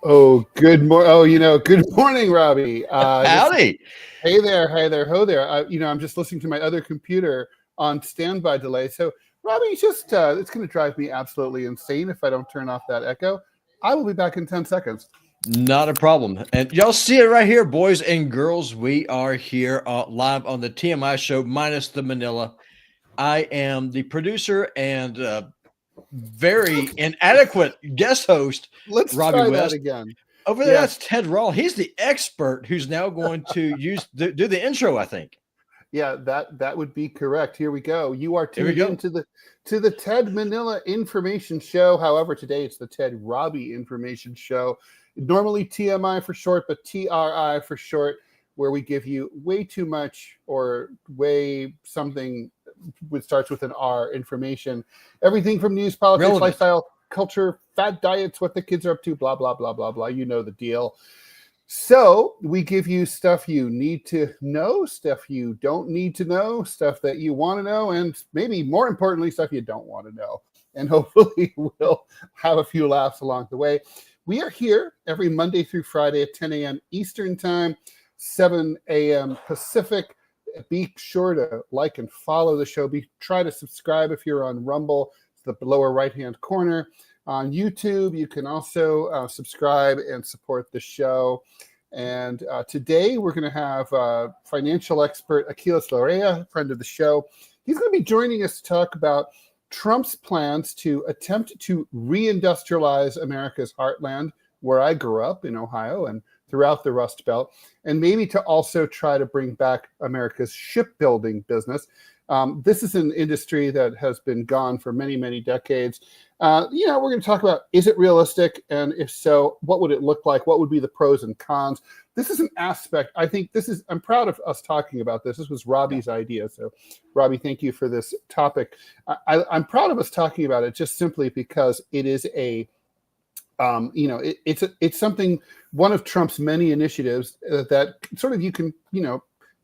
Oh, good morning, Robby. Howdy. Hey there, ho there. I'm just listening to my other computer on standby delay. So, Robby, it's going to drive me absolutely insane if I don't turn off that echo. I will be back in 10 seconds. Not a problem. And y'all see it right here, boys and girls. We are here live on the TMI Show, minus the Manila. I am the producer and very inadequate guest host, Let's Robby try West. that again. Over there, that's Ted Rall. He's the expert who's now going to do the intro, I think. Yeah, that would be correct. Here we go. You are tuned into the Ted Manila Information Show. However, today it's the Ted Robby Information Show. Normally TMI for short, but TRI for short, where we give you way too much or way something which starts with an R information. Everything from news, politics, lifestyle, culture, fat diets, what the kids are up to, blah, blah, blah, blah, blah. You know the deal. So we give you stuff you need to know, stuff you don't need to know, stuff that you want to know, and maybe more importantly, stuff you don't want to know. And hopefully we'll have a few laughs along the way. We are here every Monday through Friday at 10 a.m. Eastern Time, 7 a.m. Pacific. Be sure to like and follow the show. Try to subscribe if you're on Rumble, the lower right-hand corner. On YouTube, you can also subscribe and support the show. And today we're going to have financial expert Achilles Lorea, friend of the show. He's going to be joining us to talk about Trump's plans to attempt to reindustrialize America's heartland, where I grew up in Ohio and throughout the Rust Belt, and maybe to also try to bring back America's shipbuilding business. This is an industry that has been gone for many, many decades. We're going to talk about, is it realistic? And if so, what would it look like? What would be the pros and cons? This is an aspect, I'm proud of us talking about this. This was Robby's idea. So Robby, thank you for this topic. I'm proud of us talking about it just simply because it is it's something, one of Trump's many initiatives that sort of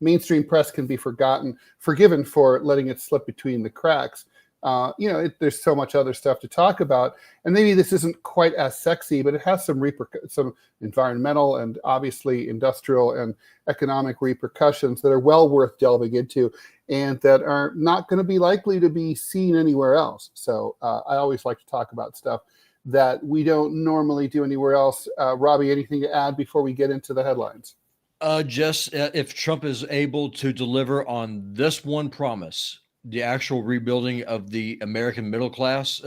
mainstream press can be forgiven for letting it slip between the cracks. There's so much other stuff to talk about, and maybe this isn't quite as sexy, but it has some environmental and obviously industrial and economic repercussions that are well worth delving into, and that are not going to be likely to be seen anywhere else. So I always like to talk about stuff that we don't normally do anywhere else. Robby, anything to add before we get into the headlines? If Trump is able to deliver on this one promise, the actual rebuilding of the American middle class,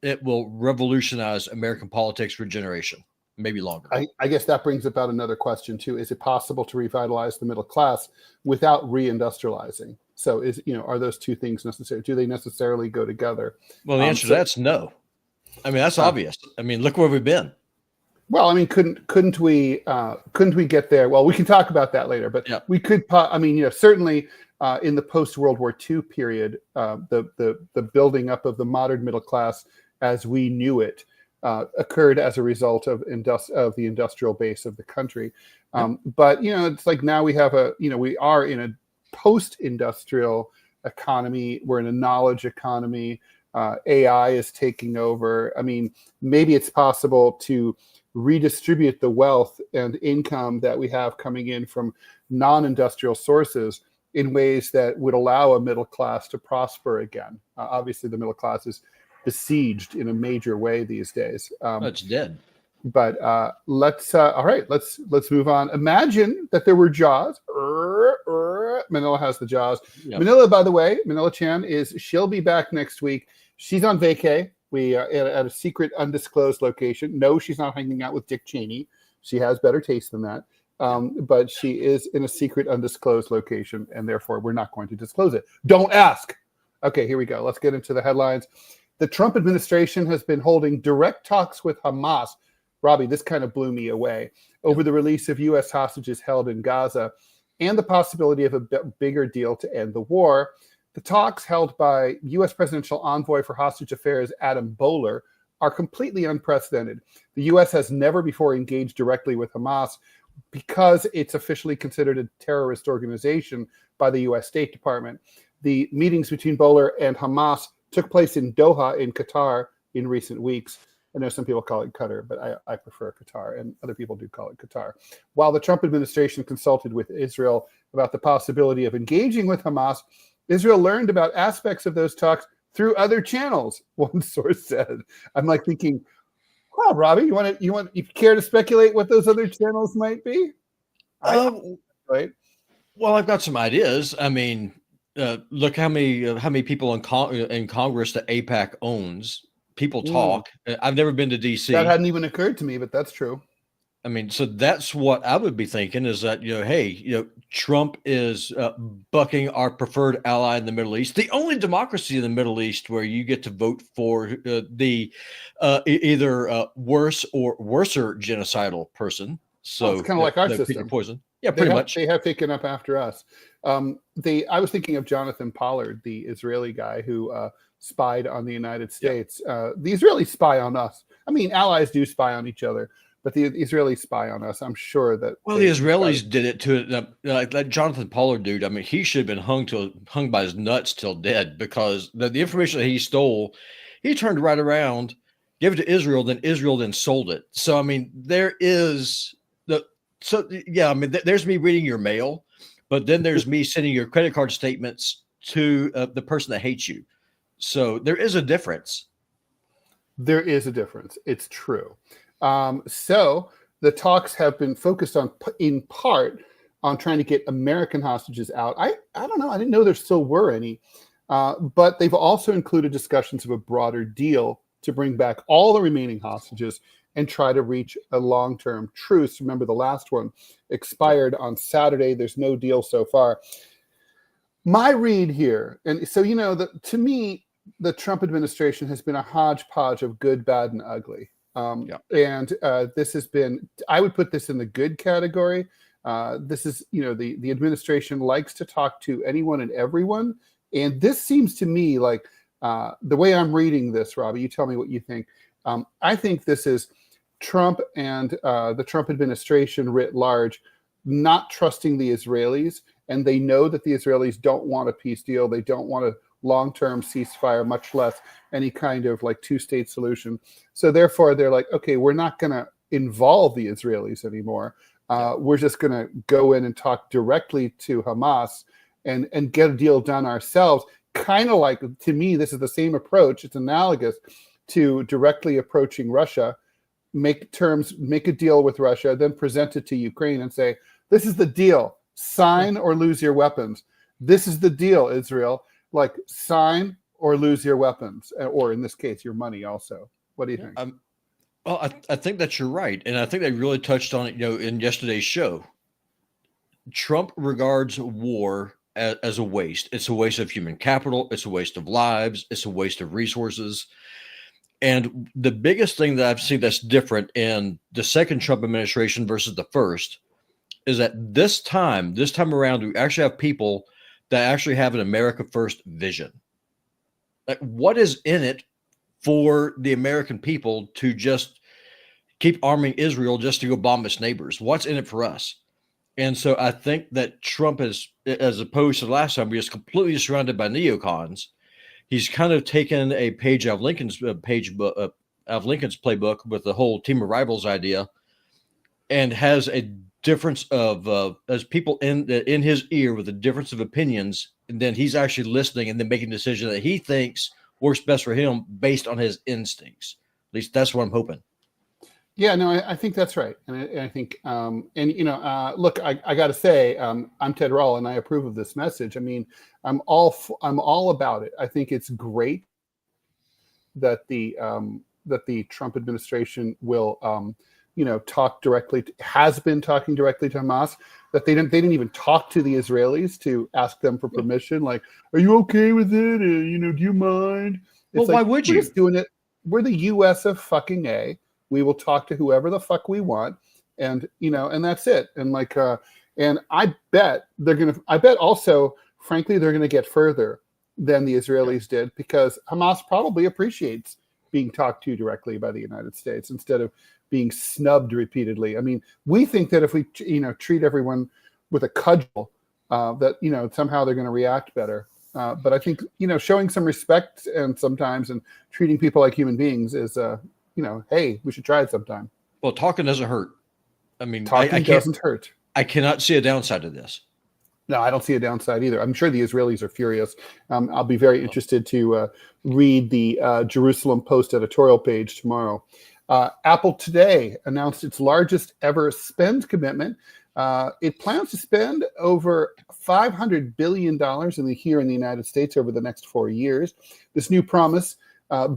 it will revolutionize American politics for a generation, maybe longer. I guess that brings about another question too. Is it possible to revitalize the middle class without reindustrializing? So are those two things necessary? Do they necessarily go together? Well, the answer to that's no. I mean, that's obvious. I mean, look where we've been. Well, I mean, couldn't we get there? Well, we can talk about that later, but we could. Certainly in the post-World War II period, the building up of the modern middle class as we knew it occurred as a result of the industrial base of the country. But it's like now we have we are in a post-industrial economy. We're in a knowledge economy. AI is taking over. I mean, maybe it's possible to redistribute the wealth and income that we have coming in from non-industrial sources in ways that would allow a middle class to prosper again. Obviously, the middle class is besieged in a major way these days. It's dead. But let's move on. Imagine that there were Jaws. Manila has the Jaws. Yep. Manila, by the way, Manila Chan she'll be back next week. She's on vacay. We are at a secret, undisclosed location. No, she's not hanging out with Dick Cheney. She has better taste than that. But she is in a secret, undisclosed location, and therefore we're not going to disclose it. Don't ask. Okay, here we go. Let's get into the headlines. The Trump administration has been holding direct talks with Hamas. Robby, this kind of blew me away. Over the release of U.S. hostages held in Gaza and the possibility of a bigger deal to end the war. The talks held by U.S. Presidential Envoy for Hostage Affairs Adam Boehler are completely unprecedented. The U.S. has never before engaged directly with Hamas because it's officially considered a terrorist organization by the U.S. State Department. The meetings between Boehler and Hamas took place in Doha in Qatar in recent weeks. I know some people call it Qatar, but I prefer Qatar, and other people do call it Qatar. While the Trump administration consulted with Israel about the possibility of engaging with Hamas, Israel learned about aspects of those talks through other channels, one source said. I'm like thinking, wow, Robby, you care to speculate what those other channels might be? Right. Well, I've got some ideas. I mean, look how many people in Congress that AIPAC owns. People talk. I've never been to DC. That hadn't even occurred to me, but that's true. I mean, so that's what I would be thinking is that, hey, Trump is bucking our preferred ally in the Middle East, the only democracy in the Middle East where you get to vote for the either worse or worser genocidal person. So it's kind of like our system. Poison. Yeah, pretty much. They have taken up after us. I was thinking of Jonathan Pollard, the Israeli guy who spied on the United States. The Israelis spy on us. I mean, allies do spy on each other, but the Israelis spy on us. I'm sure that. Well, the Israelis did it to like that Jonathan Pollard dude. I mean, he should have been hung by his nuts till dead because the information that he stole, he turned right around, gave it to Israel, then sold it. So I mean, there's me reading your mail, but then there's me sending your credit card statements to the person that hates you. So there is a difference. There is a difference. It's true. So the talks have been focused in part on trying to get American hostages out. I don't know. I didn't know there still were any. But they've also included discussions of a broader deal to bring back all the remaining hostages and try to reach a long-term truce. Remember, the last one expired on Saturday. There's no deal so far. My read here, and so, to me, the Trump administration has been a hodgepodge of good, bad, and ugly. And this has been, I would put this in the good category. This is, the administration likes to talk to anyone and everyone. And this seems to me like the way I'm reading this, Robby, you tell me what you think. I think this is Trump and the Trump administration writ large not trusting the Israelis. And they know that the Israelis don't want a peace deal. They don't want a long-term ceasefire, much less any kind of like two-state solution. So therefore, they're like, okay, we're not going to involve the Israelis anymore. We're just going to go in and talk directly to Hamas and get a deal done ourselves. Kind of like, to me, this is the same approach. It's analogous to directly approaching Russia, make a deal with Russia, then present it to Ukraine and say, this is the deal. Sign or lose your weapons. This is the deal, Israel. Like, sign or lose your weapons, or in this case, your money also. What do you think? Well, I think that you're right. And I think they really touched on it, in yesterday's show. Trump regards war as a waste. It's a waste of human capital. It's a waste of lives. It's a waste of resources. And the biggest thing that I've seen that's different in the second Trump administration versus the first is that this time around, we actually have people that actually have an America First vision. Like, what is in it for the American people to just keep arming Israel just to go bomb its neighbors? What's in it for us? And so I think that Trump is, as opposed to the last time, we was completely surrounded by neocons. He's kind of taken a page out of Lincoln's playbook with the whole team of rivals idea, and has a difference of as people in his ear with a difference of opinions, and then he's actually listening and then making a decision that he thinks works best for him based on his instincts. At least that's what I'm hoping. Yeah, no, I think that's right, and I think, look, I got to say, I'm Ted Rall, and I approve of this message. I mean, I'm all about it. I think it's great that the Trump administration will, has been talking directly to Hamas. That they didn't even talk to the Israelis to ask them for permission. Like, are you okay with it? Do you mind? Well, why would you? We're just doing it. We're the U.S. of fucking A. We will talk to whoever the fuck we want, and and that's it. And and I bet also, frankly, they're gonna get further than the Israelis did, because Hamas probably appreciates being talked to directly by the United States instead of being snubbed repeatedly. I mean, we think that if we treat everyone with a cudgel, that somehow they're going to react better. But I think showing some respect and sometimes and treating people like human beings is hey, we should try it sometime. Well, talking doesn't hurt. I mean, talking doesn't hurt. I cannot see a downside to this. No, I don't see a downside either. I'm sure the Israelis are furious. I'll be very interested to read the Jerusalem Post editorial page tomorrow. Apple today announced its largest ever spend commitment. It plans to spend over $500 billion here in the United States over the next 4 years. This new promise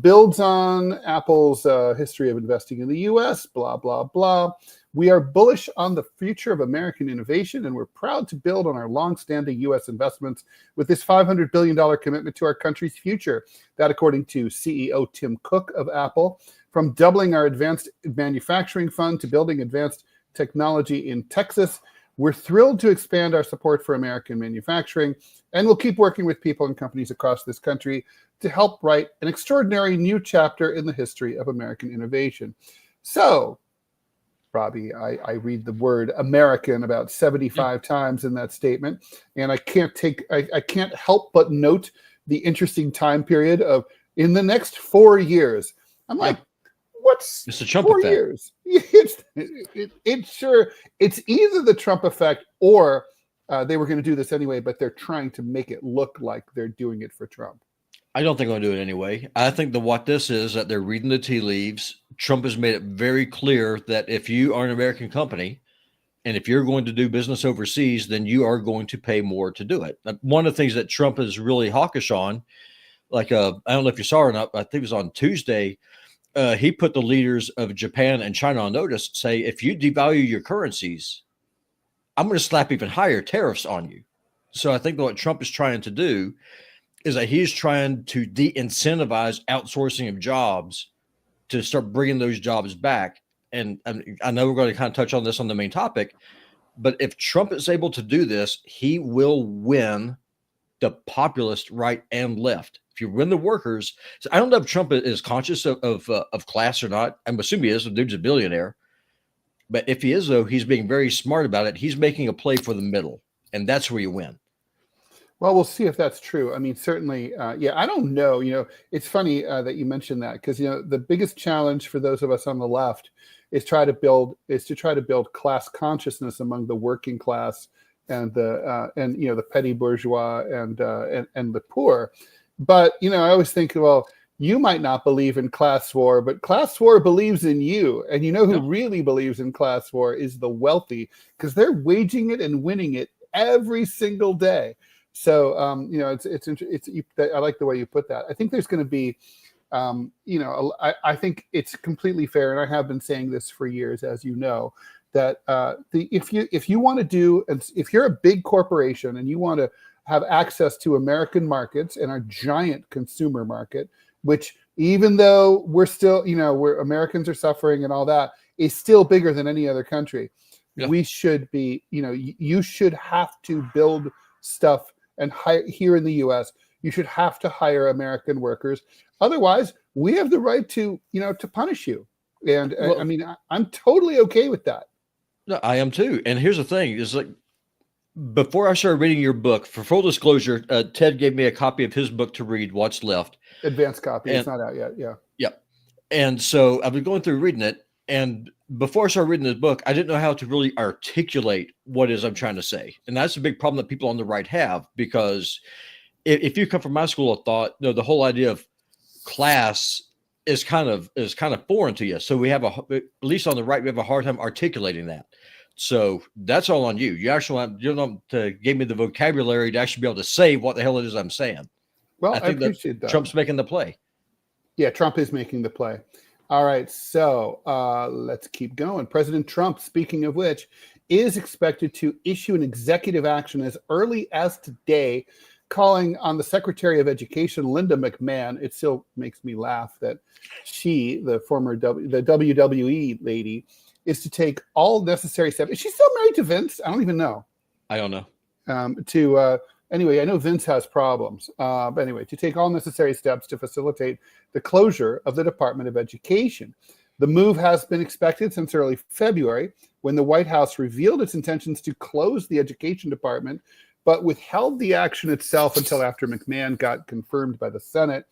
builds on Apple's history of investing in the U.S., blah, blah, blah. We are bullish on the future of American innovation, and we're proud to build on our longstanding U.S. investments with this $500 billion commitment to our country's future. That, according to CEO Tim Cook of Apple. From doubling our advanced manufacturing fund to building advanced technology in Texas, we're thrilled to expand our support for American manufacturing, and we'll keep working with people and companies across this country to help write an extraordinary new chapter in the history of American innovation. So, Robby, I read the word American about 75 times in that statement, and I can't help but note the interesting time period of in the next 4 years. I'm like, what's it's the Trump 4 effect. Years? It's either the Trump effect or they were going to do this anyway, but they're trying to make it look like they're doing it for Trump. I don't think they'll do it anyway. I think what this is that they're reading the tea leaves. Trump has made it very clear that if you are an American company and if you're going to do business overseas, then you are going to pay more to do it. One of the things that Trump is really hawkish on, like I don't know if you saw or not, but I think it was on Tuesday, he put the leaders of Japan and China on notice, say, if you devalue your currencies, I'm going to slap even higher tariffs on you. So I think what Trump is trying to do is that he's trying to de-incentivize outsourcing of jobs to start bringing those jobs back. And I know we're going to kind of touch on this on the main topic, but if Trump is able to do this, he will win the populist right and left. If you win the workers, so I don't know if Trump is conscious of class or not. I'm assuming he is. The dude's a billionaire. But if he is, though, he's being very smart about it. He's making a play for the middle, and that's where you win. Well, we'll see if that's true. I mean, certainly, I don't know. It's funny that you mentioned that because the biggest challenge for those of us on the left is to try to build class consciousness among the working class and the petty bourgeois and the poor. But I always think, well, you might not believe in class war, but class war believes in you. And who really believes in class war is the wealthy, because they're waging it and winning it every single day. So, I like the way you put that. I think there's going to be, I think it's completely fair, and I have been saying this for years, as you know, that if you want to do, if you're a big corporation and you want to have access to American markets and our giant consumer market, which even though we're still, we're Americans are suffering and all that, is still bigger than any other country. Yeah. We should be, you should have to build stuff and hire here in the U.S. You should have to hire American workers. Otherwise, we have the right to punish you. And well, I'm totally okay with that. No, I am too. And here's the thing: is like before I started reading your book, for full disclosure, Ted gave me a copy of his book to read. What's Left? Advanced copy. It's not out yet. Yeah. Yeah. And so I've been going through reading it, and before I started reading this book, I didn't know how to really articulate what it is I'm trying to say. And that's a big problem that people on the right have, because if you come from my school of thought, the whole idea of class is kind of foreign to you. So we have at least on the right, we have a hard time articulating that. So that's all on you. You gave me the vocabulary to actually be able to say what the hell it is I'm saying. Well, I appreciate that. Trump's making the play. Yeah, Trump is making the play. All right, so let's keep going. President Trump, speaking of which, is expected to issue an executive action as early as today, calling on the Secretary of Education, Linda McMahon. It still makes me laugh that she, the former the WWE lady, is to take all necessary steps. Is she still married to Vince? I don't even know. I don't know. Anyway, I know Vince has problems. But anyway, to take all necessary steps to facilitate the closure of the Department of Education. The move has been expected since early February, when the White House revealed its intentions to close the Education Department, but withheld the action itself until after McMahon got confirmed by the Senate.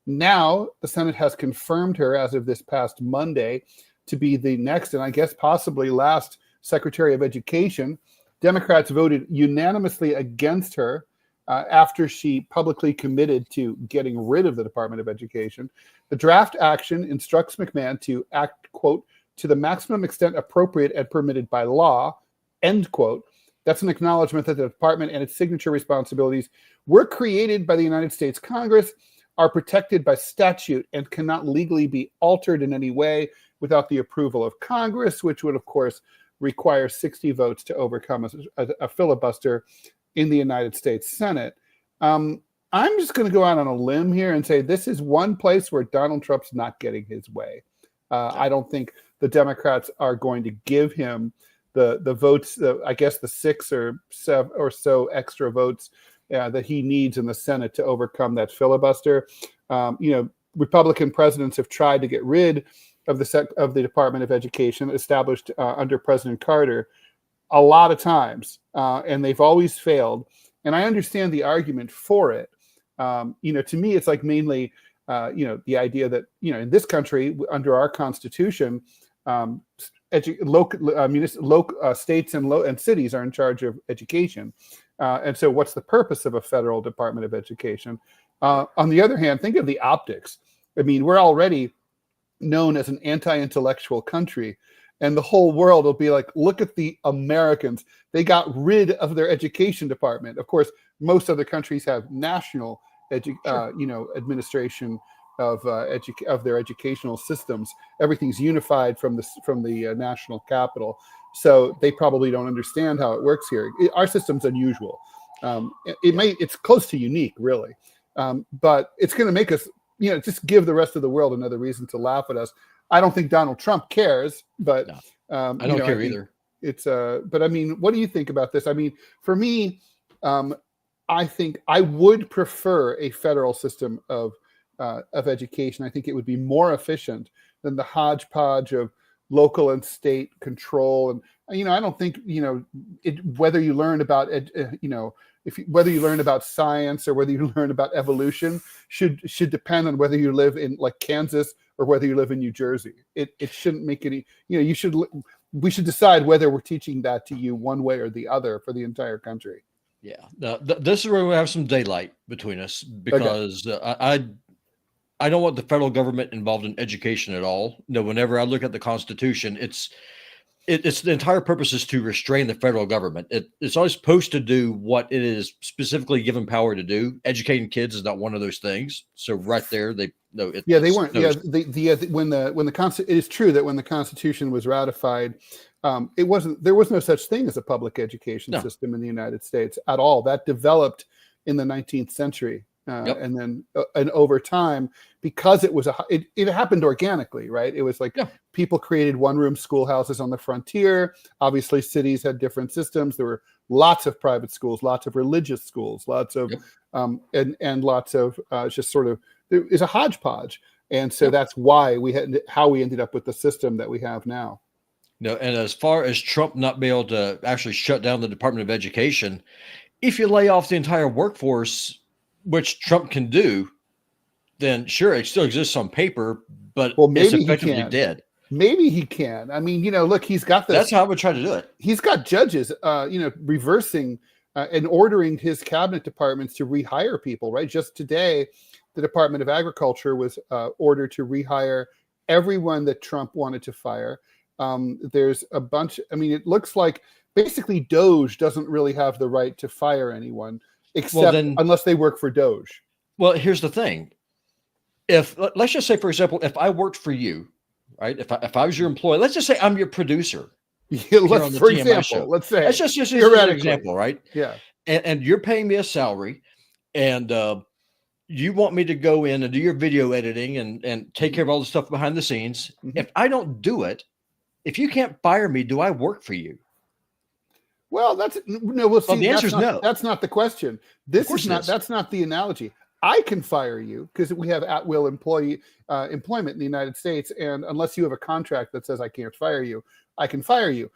Now the Senate has confirmed her as of this past Monday to be the next and I guess possibly last Secretary of Education. Democrats voted unanimously against her after she publicly committed to getting rid of the Department of Education. The draft action instructs McMahon to act, quote, to the maximum extent appropriate and permitted by law, end quote. That's an acknowledgement that the department and its signature responsibilities were created by the United States Congress, are protected by statute, and cannot legally be altered in any way without the approval of Congress, which would, of course, require 60 votes to overcome a filibuster in the United States Senate. I'm just going to go out on a limb here and say this is one place where Donald Trump's not getting his way. I don't think the Democrats are going to give him the votes, I guess the 6 or 7 or so extra votes that he needs in the Senate to overcome that filibuster. Republican presidents have tried to get rid of the Department of Education established under President Carter a lot of times, and they've always failed. And I understand the argument for it. To me, it's like mainly, the idea that, in this country, under our Constitution, states and cities are in charge of education. And so what's the purpose of a federal Department of Education? On the other hand, think of the optics. I mean, we're already known as an anti-intellectual country, and the whole world will be like, look at the Americans. They got rid of their education department. Of course, most other countries have national administration of their educational systems. Everything's unified from the national capital. So they probably don't understand how it works here. Our system's unusual. It's close to unique, really. But it's going to make us, just give the rest of the world another reason to laugh at us. I don't think Donald Trump cares, but no, I don't care either. It's but I mean, what do you think about this? I mean, for me, I think I would prefer a federal system of education. I think it would be more efficient than the hodgepodge of local and state control. And I don't think whether you learn about whether you learn about science or whether you learn about evolution should depend on whether you live in like Kansas or whether you live in New Jersey. It shouldn't make any. We should decide whether we're teaching that to you one way or the other for the entire country. Yeah, now, this is where we have some daylight between us because I don't want the federal government involved in education at all. No, whenever I look at the Constitution, it's the entire purpose is to restrain the federal government. It's always supposed to do what it is specifically given power to do. Educating kids is not one of those things. So right there, they weren't. It is true that when the Constitution was ratified, there was no such thing as a public education system in the United States at all. That developed in the 19th century. And then over time, because it happened organically, right? It was like people created one-room schoolhouses on the frontier. Obviously, cities had different systems. There were lots of private schools, lots of religious schools, lots of and lots of just sort of there is a hodgepodge. And so that's why how we ended up with the system that we have now. No, and as far as Trump not being able to actually shut down the Department of Education, if you lay off the entire workforce, which Trump can do, then sure, it still exists on paper, but it's effectively dead. Maybe he can. I mean, look, he's got this. That's how I would try to do it. He's got judges, reversing and ordering his cabinet departments to rehire people, right? Just today, the Department of Agriculture was ordered to rehire everyone that Trump wanted to fire. There's a bunch. I mean, it looks like basically Doge doesn't really have the right to fire anyone. Except unless they work for Doge. Well, here's the thing. Let's just say, for example, if I worked for you, right? If I was your employee, let's just say I'm your producer. Let's say that's just an example, right? Yeah. And you're paying me a salary, and you want me to go in and do your video editing and take care of all the stuff behind the scenes. Mm-hmm. If I don't do it, if you can't fire me, do I work for you? Well, the answer is no. That's not the question. That's not the analogy. I can fire you because we have at-will employment in the United States, and unless you have a contract that says I can't fire you, I can fire you.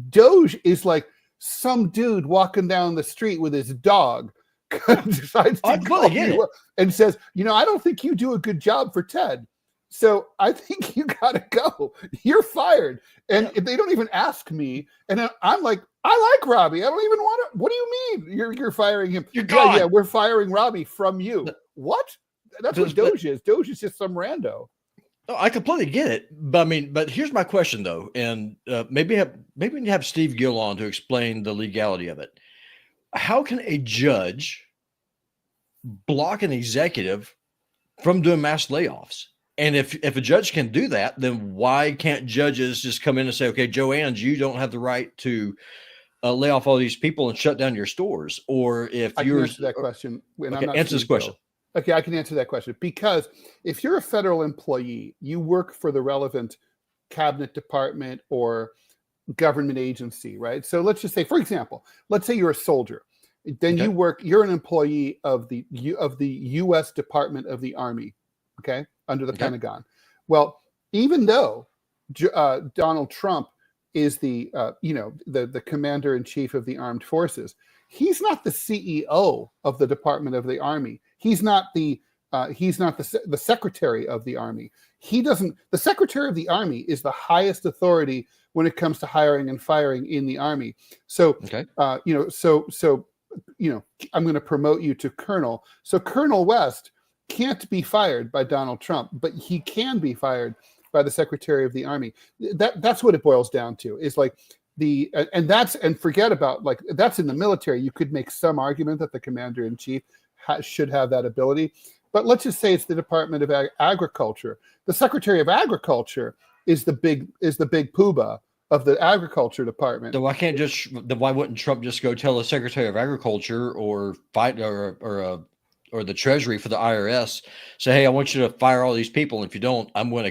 Doge is like some dude walking down the street with his dog decides to call you up and says, I don't think you do a good job for Ted. So I think you got to go. You're fired. And if they don't even ask me, and I'm like, I like Robby. I don't even want to. What do you mean? You're firing him? You're gone. Oh, yeah, we're firing Robby from you. What? That's what Doge is. Doge is just some rando. Oh, I completely get it, but here's my question though, and maybe we need to have Steve Gill on to explain the legality of it. How can a judge block an executive from doing mass layoffs? And if a judge can do that, then why can't judges just come in and say, okay, Joanne, you don't have the right to lay off all these people and shut down your stores? Or if I can answer that question. Answer this question. Okay, I can answer that question, because if you're a federal employee, you work for the relevant cabinet department or government agency, right? So let's just say, for example, let's say you're a soldier. Then you're an employee of the U.S. Department of the Army, okay, under the Pentagon. Well, even though Donald Trump is the commander in chief of the armed forces, he's not the CEO of the Department of the Army. He's not the secretary of the Army. The secretary of the Army is the highest authority when it comes to hiring and firing in the Army. So, I'm going to promote you to colonel. So Colonel West can't be fired by Donald Trump, but he can be fired by the secretary of the Army. That's what it boils down to, is like and forget about, like, that's in the military. You could make some argument that the commander in chief should have that ability, but let's just say it's the Department of Agriculture. The Secretary of Agriculture is the big poobah of the Agriculture Department. So why wouldn't Trump just go tell the Secretary of Agriculture or the Treasury for the IRS, say, hey, I want you to fire all these people, and if you don't, I'm going to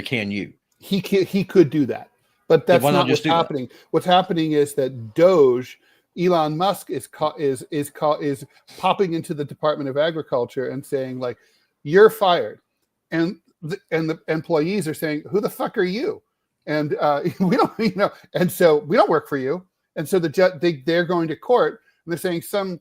can you. He could do that, but that's not what's happening. What's happening is that Doge, Elon Musk is popping into the Department of Agriculture and saying, like, you're fired, and the employees are saying, who the fuck are you? And we don't, and so we don't work for you. And so they're going to court, and they're saying some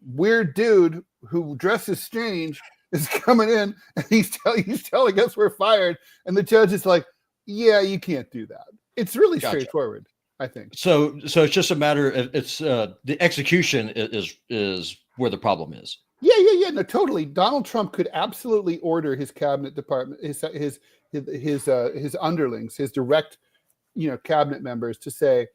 weird dude who dresses strange is coming in, and he's telling us we're fired. And the judge is like, yeah, you can't do that. It's really straightforward, I think. So it's just a matter of, it's the execution is where the problem is. Yeah. No, totally. Donald Trump could absolutely order his cabinet department, his underlings, his direct, cabinet members to say,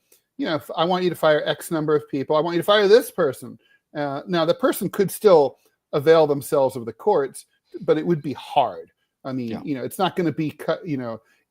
I want you to fire X number of people. I want you to fire this person. Now, the person could still avail themselves of the courts, but it would be hard. I mean, it's not going to be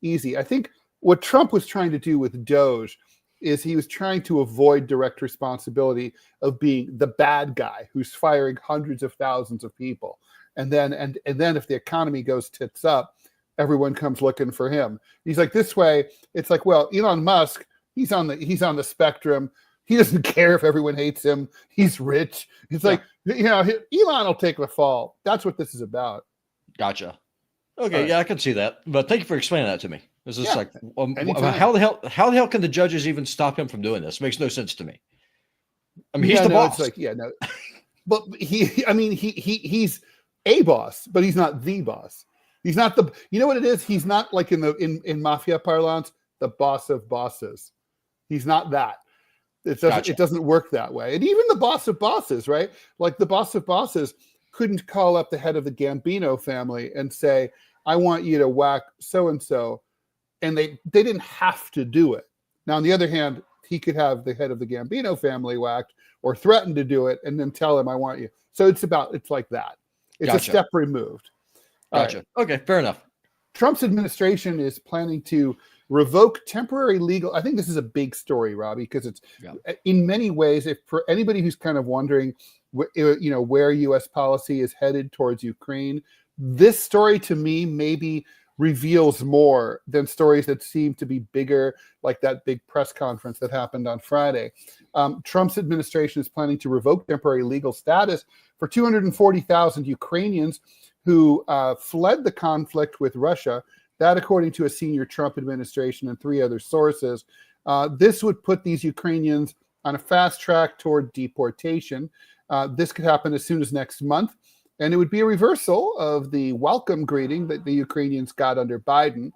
easy. I think what Trump was trying to do with Doge is he was trying to avoid direct responsibility of being the bad guy who's firing hundreds of thousands of people. And then if the economy goes tits up, everyone comes looking for him. He's like, this way, it's like, well, Elon Musk, he's on the spectrum. He doesn't care if everyone hates him. He's rich. It's like, Elon will take the fall. That's what this is about. Gotcha. Okay, right. Yeah, I can see that. But thank you for explaining that to me. This is like, how the hell can the judges even stop him from doing this? It makes no sense to me. I mean, he's the boss. It's like, but he's a boss, but he's not the boss. He's not what it is? He's not, like, in mafia parlance, the boss of bosses. He's not that. It doesn't work that way. And even the boss of bosses, right? Like, the boss of bosses couldn't call up the head of the Gambino family and say, I want you to whack so-and-so. And they didn't have to do it. Now, on the other hand, he could have the head of the Gambino family whacked or threaten to do it and then tell him, I want you. So it's like that. It's a step removed. Gotcha. Right. Okay, fair enough. Trump's administration is planning to revoke temporary legal. I think this is a big story, Robby, because it's in many ways, if for anybody who's kind of wondering, where U.S. policy is headed towards Ukraine, this story to me maybe reveals more than stories that seem to be bigger, like that big press conference that happened on Friday. Trump's administration is planning to revoke temporary legal status for 240,000 Ukrainians who fled the conflict with Russia. That, according to a senior Trump administration and 3 other sources. This would put these Ukrainians on a fast track toward deportation. This could happen as soon as next month. And it would be a reversal of the welcome greeting that the Ukrainians got under Biden.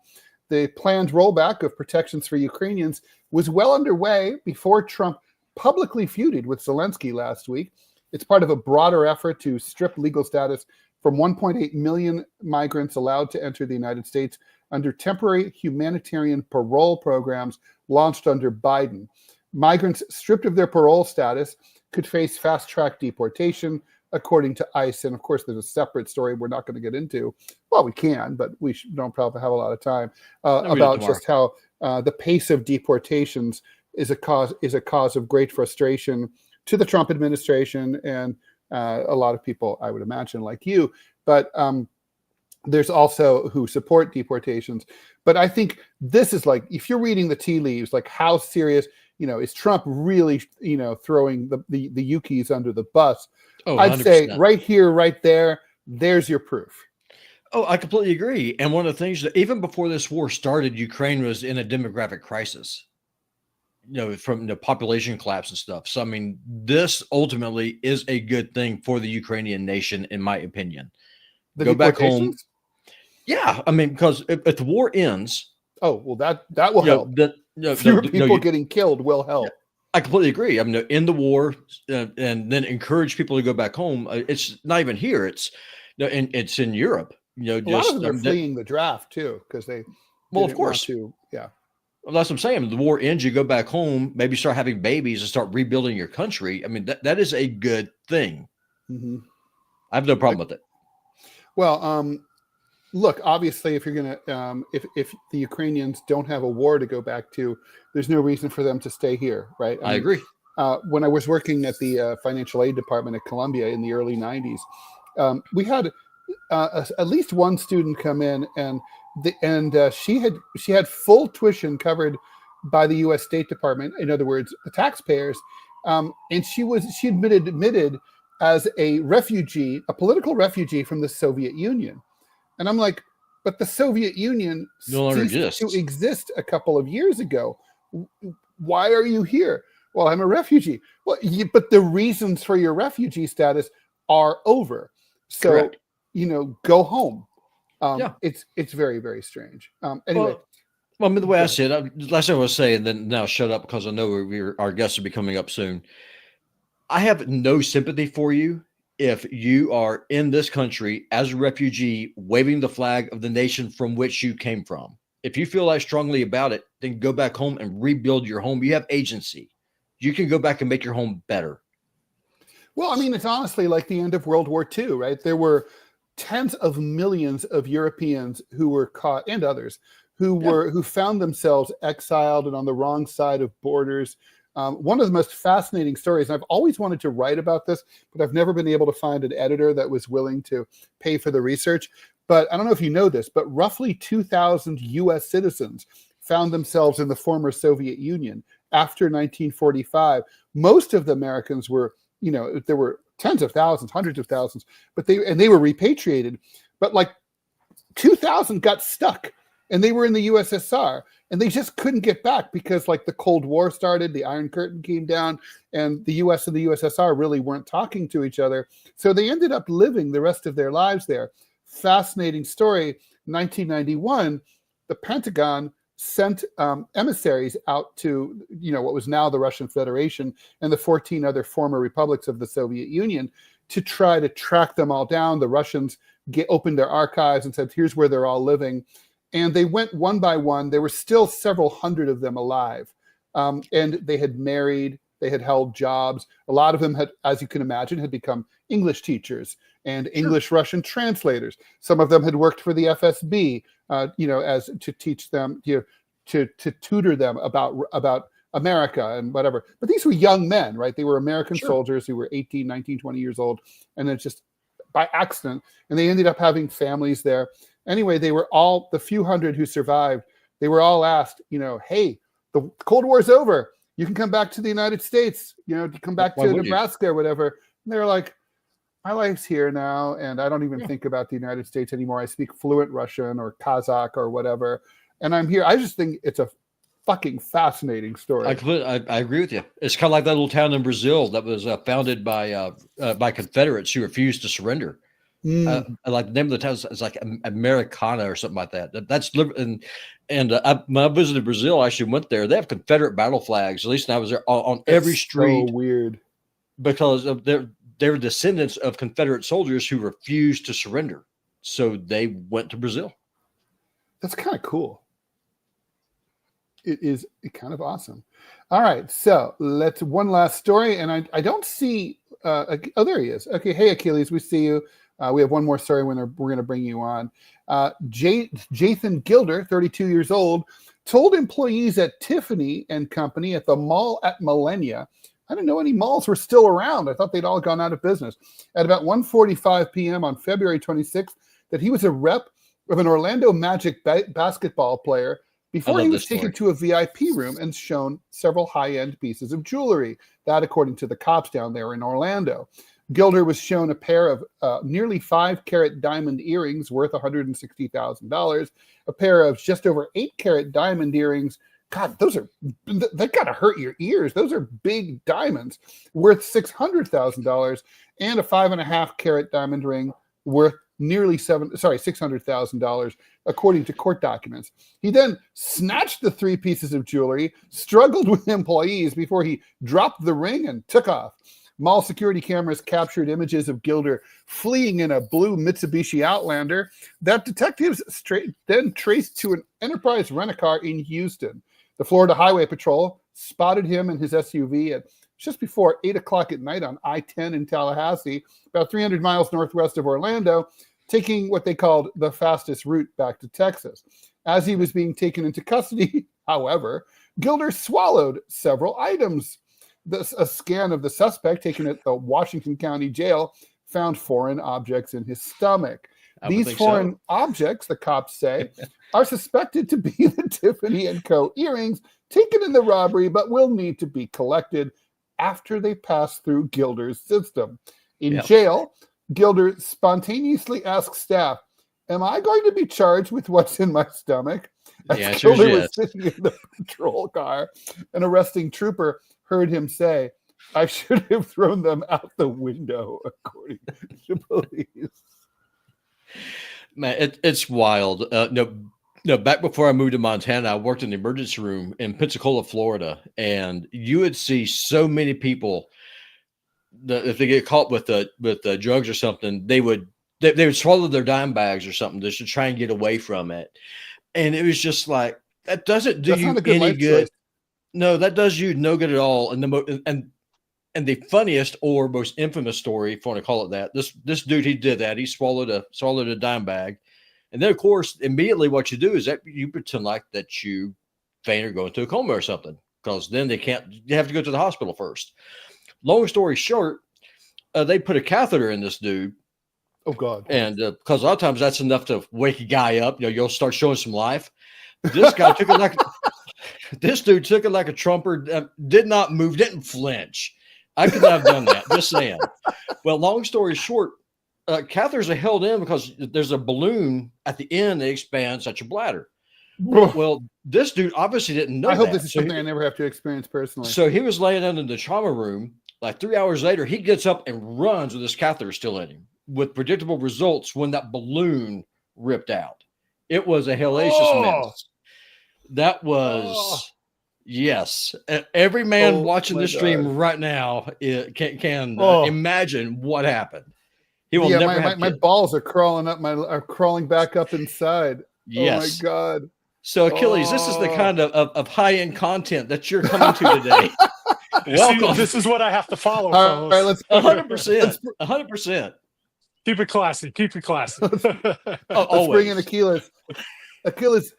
The planned rollback of protections for Ukrainians was well underway before Trump publicly feuded with Zelensky last week. It's part of a broader effort to strip legal status from 1.8 million migrants allowed to enter the United States under temporary humanitarian parole programs launched under Biden. Migrants stripped of their parole status could face fast-track deportation, according to ICE. And of course, there's a separate story we're not going to get into. Well, we can, but we don't probably have a lot of time about just how the pace of deportations is a cause of great frustration to the Trump administration and a lot of people, I would imagine, like you. But there's also who support deportations. But I think this is like, if you're reading the tea leaves, like how serious, is Trump really, throwing the Ukis under the bus? Oh, I'd 100%. Say right here, right there, there's your proof. Oh, I completely agree. And one of the things that even before this war started, Ukraine was in a demographic crisis, from the population collapse and stuff. So, I mean, this ultimately is a good thing for the Ukrainian nation, in my opinion. Go back home. Yeah. I mean, because if the war ends. Oh, well, that will help. Fewer people getting killed will help. I completely agree. I mean, in the war, and then encourage people to go back home. It's not even here. It's in Europe. A lot of them are fleeing the draft too, because they. Well, of course. Yeah. Well, that's what I'm saying. The war ends. You go back home, maybe start having babies and start rebuilding your country. I mean, that is a good thing. Mm-hmm. I have no problem with it. Well, look, obviously, if you're going to, if the Ukrainians don't have a war to go back to, there's no reason for them to stay here, right? I agree. When I was working at the financial aid department at Columbia in the early 90s, we had at least one student come in, and she had full tuition covered by the U.S. State Department. In other words, the taxpayers, and she admitted as a refugee, a political refugee from the Soviet Union. And I'm like, but the Soviet Union ceased to exist a couple of years ago. Why are you here? Well, I'm a refugee. Well, but the reasons for your refugee status are over. So, correct. Go home. It's very, very strange. Anyway. Well, I mean, the way I see it, last thing I was saying, then now shut up because I know our guests will be coming up soon. I have no sympathy for you if you are in this country as a refugee waving the flag of the nation from which you came from. If you feel that strongly about it, then go back home and rebuild your home. You have agency. You can go back and make your home better. Well, I mean, it's honestly like the end of World War II, right? There were tens of millions of Europeans who were caught, and others, who found themselves exiled and on the wrong side of borders. One of the most fascinating stories, and I've always wanted to write about this, but I've never been able to find an editor that was willing to pay for the research. But I don't know if you know this, but roughly 2,000 U.S. citizens found themselves in the former Soviet Union after 1945. Most of the Americans were, there were tens of thousands, hundreds of thousands, but they were repatriated. But like 2,000 got stuck, and they were in the USSR, and they just couldn't get back because like the Cold War started, the Iron Curtain came down, and the US and the USSR really weren't talking to each other. So they ended up living the rest of their lives there. Fascinating story. 1991, the Pentagon sent emissaries out to, what was now the Russian Federation and the 14 other former republics of the Soviet Union to try to track them all down. The Russians opened their archives and said, here's where they're all living. And they went one by one. There were still several hundred of them alive. And they had married, they had held jobs. A lot of them had, as you can imagine, had become English teachers and English-Russian translators. Some of them had worked for the FSB, as to teach them, to tutor them about America and whatever. But these were young men, right? They were American soldiers who were 18, 19, 20 years old. And it's just by accident. And they ended up having families there. Anyway, they were all, the few hundred who survived, they were all asked, hey, the Cold War's over. You can come back to the United States, to come back to Nebraska or whatever. And they're like, my life's here now, and I don't even think about the United States anymore. I speak fluent Russian or Kazakh or whatever, and I'm here. I just think it's a fucking fascinating story. I agree with you. It's kind of like that little town in Brazil that was founded by Confederates who refused to surrender. Like the name of the town is like Americana or something like that. That's when I visited Brazil, I actually went there. They have Confederate battle flags. At least when I was there on every street. So weird, because of they're descendants of Confederate soldiers who refused to surrender, so they went to Brazil. That's kind of cool. It is kind of awesome. All right, so let's one last story, and I don't see. Oh, there he is. Okay, hey Achilles, we see you. We have one more story when we're going to bring you on. Jathan Gilder, 32 years old, told employees at Tiffany and Company at the mall at Millenia. I didn't know any malls were still around. I thought they'd all gone out of business. At about 1:45 p.m. on February 26th, that he was a rep of an Orlando Magic basketball player before he was taken to a VIP room and shown several high-end pieces of jewelry. That, according to the cops down there in Orlando. Gilder was shown a pair of nearly 5-carat diamond earrings worth $160,000, a pair of just over 8-carat diamond earrings. God, they gotta hurt your ears. Those are big diamonds worth $600,000, and a 5.5-carat diamond ring worth nearly $600,000, according to court documents. He then snatched the 3 pieces of jewelry, struggled with employees before he dropped the ring and took off. Mall security cameras captured images of Gilder fleeing in a blue Mitsubishi Outlander that detectives then traced to an Enterprise rent-a-car in Houston. The Florida Highway Patrol spotted him in his SUV at just before 8 o'clock at night on I-10 in Tallahassee, about 300 miles northwest of Orlando, taking what they called the fastest route back to Texas. As he was being taken into custody, however, Gilder swallowed several items. A scan of the suspect taken at the Washington County Jail found foreign objects in his stomach. These foreign objects, the cops say, are suspected to be the Tiffany & Co. earrings taken in the robbery, but will need to be collected after they pass through Gilder's system. In jail, Gilder spontaneously asked staff, "Am I going to be charged with what's in my stomach?" As Gilder was sitting in the patrol car, an arresting trooper heard him say, "I should have thrown them out the window," according to police. Man, it's wild. No, back before I moved to Montana, I worked in the emergency room in Pensacola, Florida, and you would see so many people that if they get caught with drugs or something, they would swallow their dime bags or something just to try and get away from it. And it was just like, that doesn't do you any good. No, that does you no good at all. And the funniest or most infamous story, if you want to call it that, this dude, he did that. He swallowed a dime bag. And then, of course, immediately what you do is that you pretend like that you faint or go into a coma or something, because then you have to go to the hospital first. Long story short, they put a catheter in this dude. Oh, God. And because a lot of times that's enough to wake a guy up. You'll start showing some life. This guy took it like this dude took it like a trumper, did not move, didn't flinch. I could not have done that. Just saying. Well, long story short, catheters are held in because there's a balloon at the end that expands at your bladder. Well, this dude obviously didn't know. I hope this is something I never have to experience personally. So he was laying down in the trauma room. Like 3 hours later, he gets up and runs with this catheter still in him, with predictable results when that balloon ripped out. It was a hellacious mess. That was, yes. Every man watching this stream right now can imagine what happened. He will never have my balls are crawling back up inside. Yes. Oh my God. So Achilles, this is the kind of high-end content that you're coming to today. Welcome. This is what I have to follow. All right, let's 100%. Keep it classy. Let's bring in Achilles. Achilles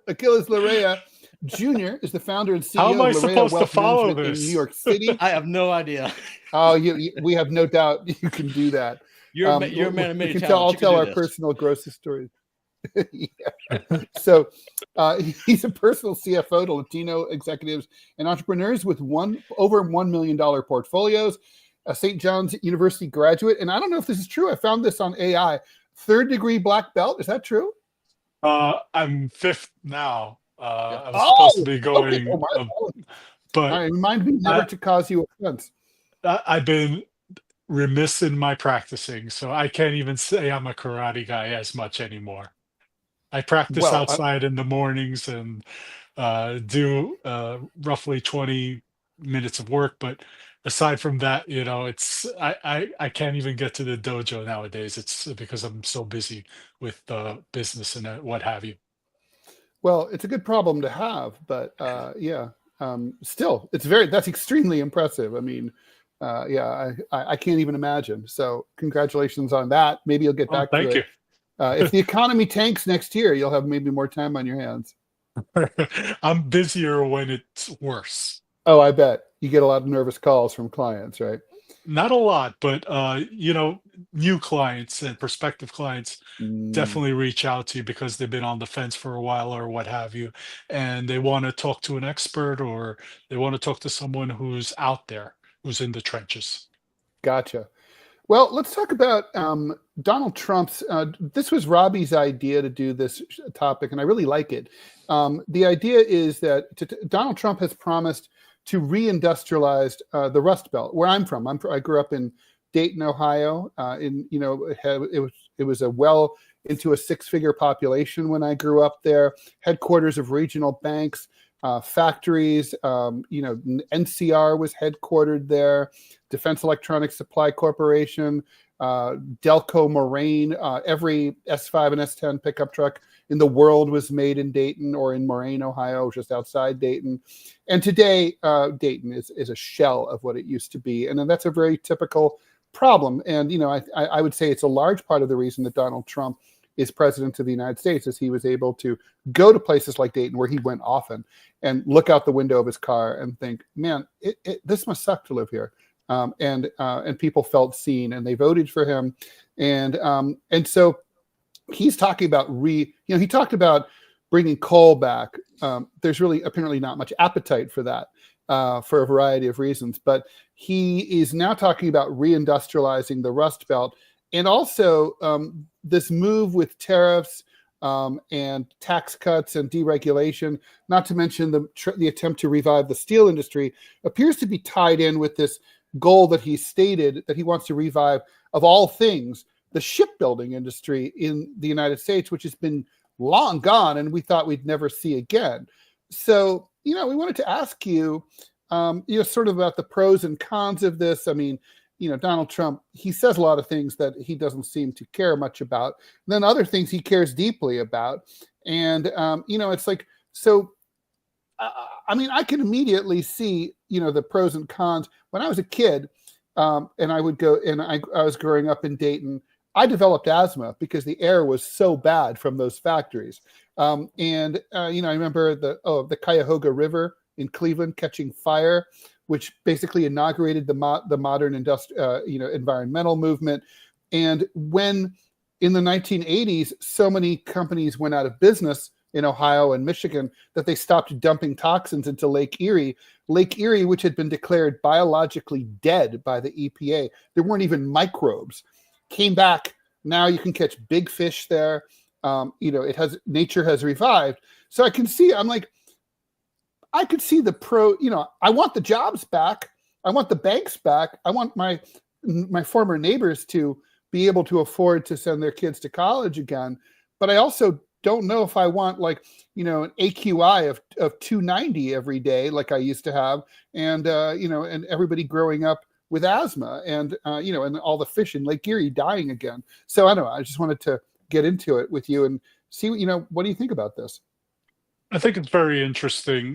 Larea Jr. is the founder and CEO How am I of Larea supposed Wealth to follow Management this? in New York City. I have no idea. Oh, we have no doubt you can do that. You're a man of many talents. I'll tell our personal grocery stories. Yeah. So he's a personal CFO to Latino executives and entrepreneurs with over $1 million portfolios. A St. John's University graduate, and I don't know if this is true. I found this on AI. 3rd degree black belt. Is that true? I'm 5th now. Yeah. I was supposed to Oh, be okay. going, Oh, my apologies. All but right, remind me never I, to cause you offense. I've been remiss in my practicing, so I can't even say I'm a karate guy as much anymore. I practice Well, outside in the mornings and do roughly 20 minutes of work, but aside from that, it's I can't even get to the dojo nowadays. It's because I'm so busy with business and what have you. well, it's a good problem to have, but yeah, still, that's extremely impressive. I mean, yeah, I can't even imagine. So, congratulations on that. Maybe you'll get Oh, back to thank you. it. If the economy tanks next year, you'll have maybe more time on your hands. I'm busier when it's worse. Oh, I bet you get a lot of nervous calls from clients, right? Not a lot, but new clients and prospective clients Mm, definitely reach out to you because they've been on the fence for a while or what have you, and they want to talk to an expert or they want to talk to someone who's out there, who's in the trenches. gotcha. Well, let's talk about Donald Trump's. This was Robbie's idea to do this topic, and I really like it. The idea is that Donald Trump has promised to reindustrialize the Rust Belt, where I'm from. I grew up in Dayton, Ohio. It was a well into a six-figure population when I grew up there. Headquarters of regional banks, factories. NCR was headquartered there. Defense Electronics Supply Corporation, Delco Moraine. Every S5 and S10 pickup truck in the world was made in Dayton or in Moraine, Ohio, just outside Dayton. And today, Dayton is a shell of what it used to be. And then that's a very typical problem. And, I would say it's a large part of the reason that Donald Trump is president of the United States, is he was able to go to places like Dayton, where he went often, and look out the window of his car and think, man, this must suck to live here. And people felt seen, and they voted for him. And so he's talking about he talked about bringing coal back. There's really apparently not much appetite for that for a variety of reasons. But he is now talking about reindustrializing the Rust Belt, and also this move with tariffs and tax cuts and deregulation, not to mention the attempt to revive the steel industry, appears to be tied in with this goal that he stated that he wants to revive, of all things, the shipbuilding industry in the United States, which has been long gone and we thought we'd never see again. So, we wanted to ask you, sort of about the pros and cons of this. I mean, Donald Trump, he says a lot of things that he doesn't seem to care much about. And then other things he cares deeply about. And, it's like, so, I mean, I can immediately see, the pros and cons. When I was a kid, and I would go, and I was growing up in Dayton, I developed asthma because the air was so bad from those factories. I remember the Cuyahoga River in Cleveland catching fire, which basically inaugurated the modern environmental movement. And when in the 1980s, so many companies went out of business in Ohio and Michigan that they stopped dumping toxins into Lake Erie. Lake Erie, which had been declared biologically dead by the EPA, there weren't even microbes, came back. Now you can catch big fish there. Nature has revived. So I can see, I could see the I want the jobs back. I want the banks back. I want my former neighbors to be able to afford to send their kids to college again. But I also don't know if I want an AQI of 290 every day like I used to have, and and everybody growing up with asthma, and and all the fish in Lake Erie dying again. So I don't know. I just wanted to get into it with you and see what do you think about this? I think it's very interesting.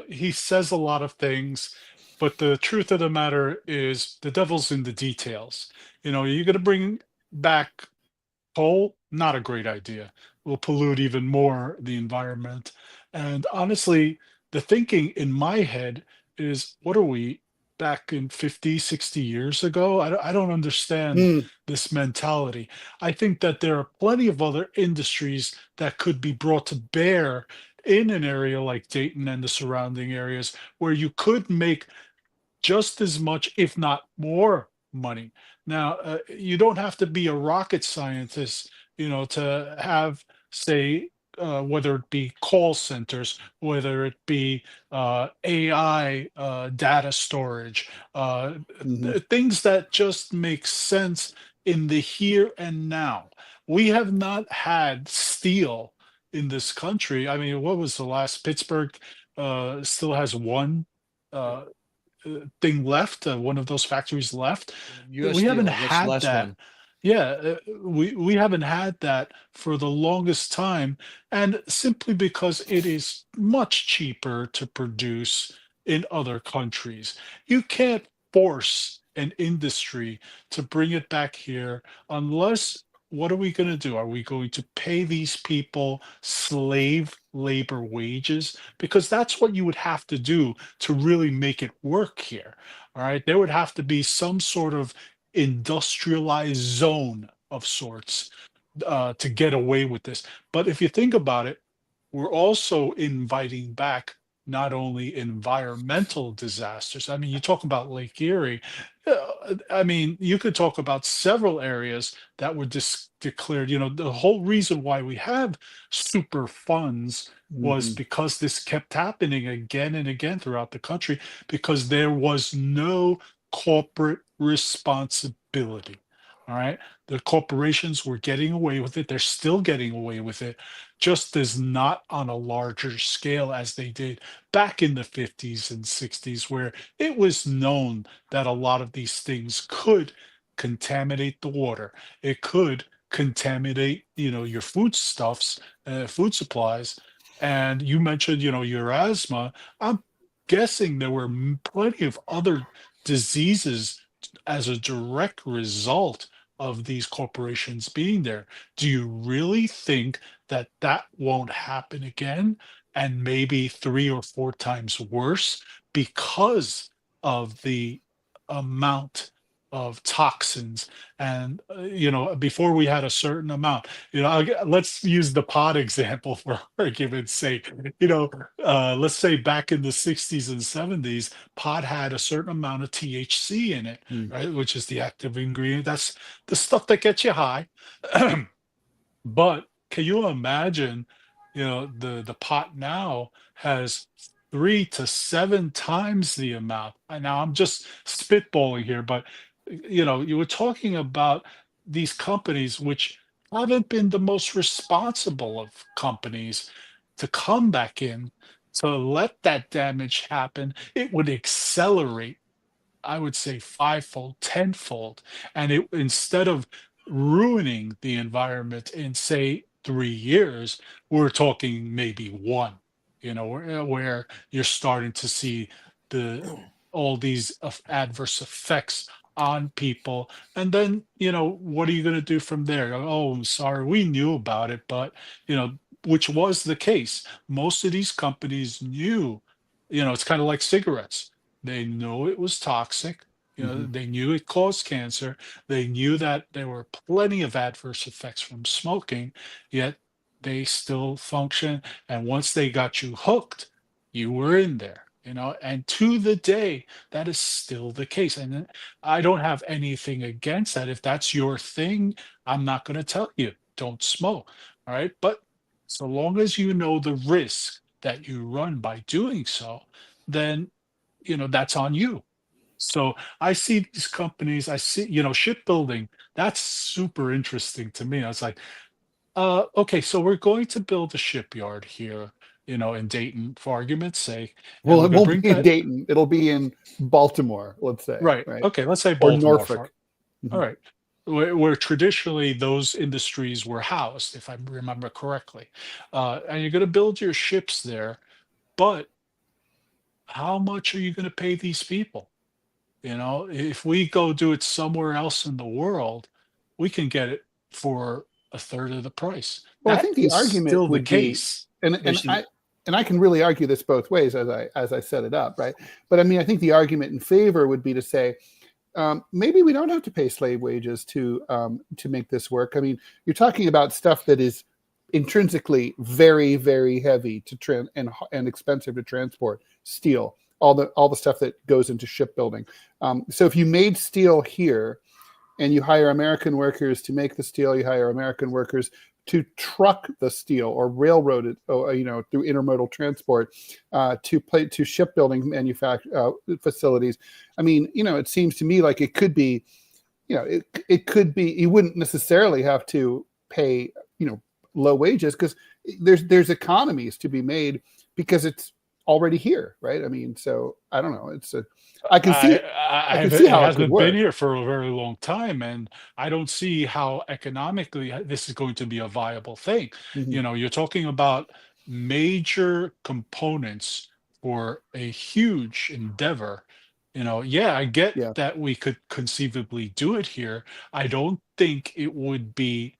He says a lot of things, but the truth of the matter is the devil's in the details. You're going to bring back coal, not a great idea. Will pollute even more the environment. And honestly, the thinking in my head is, what are we, back in 50, 60 years ago? I don't understand Mm, this mentality. I think that there are plenty of other industries that could be brought to bear in an area like Dayton and the surrounding areas, where you could make just as much, if not more, money. Now, you don't have to be a rocket scientist, to have, say, whether it be call centers, whether it be AI data storage, things that just make sense in the here and now. We have not had steel in this country. I mean, what was the last? Pittsburgh still has one uh, thing left, one of those factories left. U.S. We haven't Steel. That's the had last that. one. Yeah, we haven't had that for the longest time, and simply because it is much cheaper to produce in other countries. You can't force an industry to bring it back here unless, what are we going to do? Are we going to pay these people slave labor wages? Because that's what you would have to do to really make it work here. All right. There would have to be some sort of industrialized zone of sorts to get away with this. But if you think about it, we're also inviting back not only environmental disasters. I mean, you talk about Lake Erie. I mean, you could talk about several areas that were declared. You know, the whole reason why we have super funds was because this kept happening again and again throughout the country, because there was no corporate responsibility. All right. The corporations were getting away with it. They're still getting away with it, just as not on a larger scale as they did back in the 50s and 60s, where it was known that a lot of these things could contaminate the water. It could contaminate, you know, your foodstuffs, food supplies. And you mentioned, you know, your asthma. I'm guessing there were plenty of other diseases as a direct result of these corporations being there. Do you really think that that won't happen again, and maybe 3 or 4 times worse, because of the amount of toxins? And you know, before we had a certain amount, you know, let's use the pot example for argument's sake. You know, let's say back in the 60s and 70s, pot had a certain amount of THC in it, right, which is the active ingredient. That's the stuff that gets you high. But can you imagine, you know, the pot now has 3 to 7 times the amount. And now I'm just spitballing here, but you know, you were talking about these companies which haven't been the most responsible of companies to come back in to let that damage happen. It would accelerate, I would say, fivefold, tenfold. And it, instead of ruining the environment in, say, 3 years, we're talking maybe one, you know, where you're starting to see the all these adverse effects on people. And then, you know, what are you going to do from there? Oh, I'm sorry, we knew about it, but, you know, which was the case. Most of these companies knew, you know, it's kind of like cigarettes. They know it was toxic. You know, they knew it caused cancer. They knew that there were plenty of adverse effects from smoking, yet they still function. And once they got you hooked, you were in there, you know, and to the day, that is still the case. And I don't have anything against that. If that's your thing, I'm not going to tell you, don't smoke. All right. But so long as you know the risk that you run by doing so, then, you know, that's on you. So I see these companies, I see, you know, shipbuilding, that's super interesting to me. I was like, okay, so we're going to build a shipyard here, you know, in Dayton, for argument's sake. And Well, we're it going to won't bring be in that, Dayton. It'll be in Baltimore, let's say. right. Right. Okay, let's say Or Baltimore. Norfolk. All right. Where traditionally those industries were housed, if I remember correctly. And you're going to build your ships there, but how much are you going to pay these people? You know, if we go do it somewhere else in the world, we can get it for a third of the price. Well, I That think the is argument still the would be, case. and I can really argue this both ways as I set it up, right? But I mean, I think the argument in favor would be to say, maybe we don't have to pay slave wages to make this work. I mean, you're talking about stuff that is intrinsically very, very heavy to and expensive to transport. Steel, all the stuff that goes into shipbuilding. So if you made steel here, and you hire American workers to make the steel, you hire American workers to truck the steel or railroad it, through intermodal transport, to shipbuilding facilities. I mean, it seems to me like it could be, it could be, you wouldn't necessarily have to pay, low wages, because there's economies to be made because it's already here, right? I mean, so I don't know. I can see how it could work. Been here for a very long time, and I don't see how economically this is going to be a viable thing. Mm-hmm. You're talking about major components for a huge endeavor. I get Yeah. that we could conceivably do it here. I don't think it would be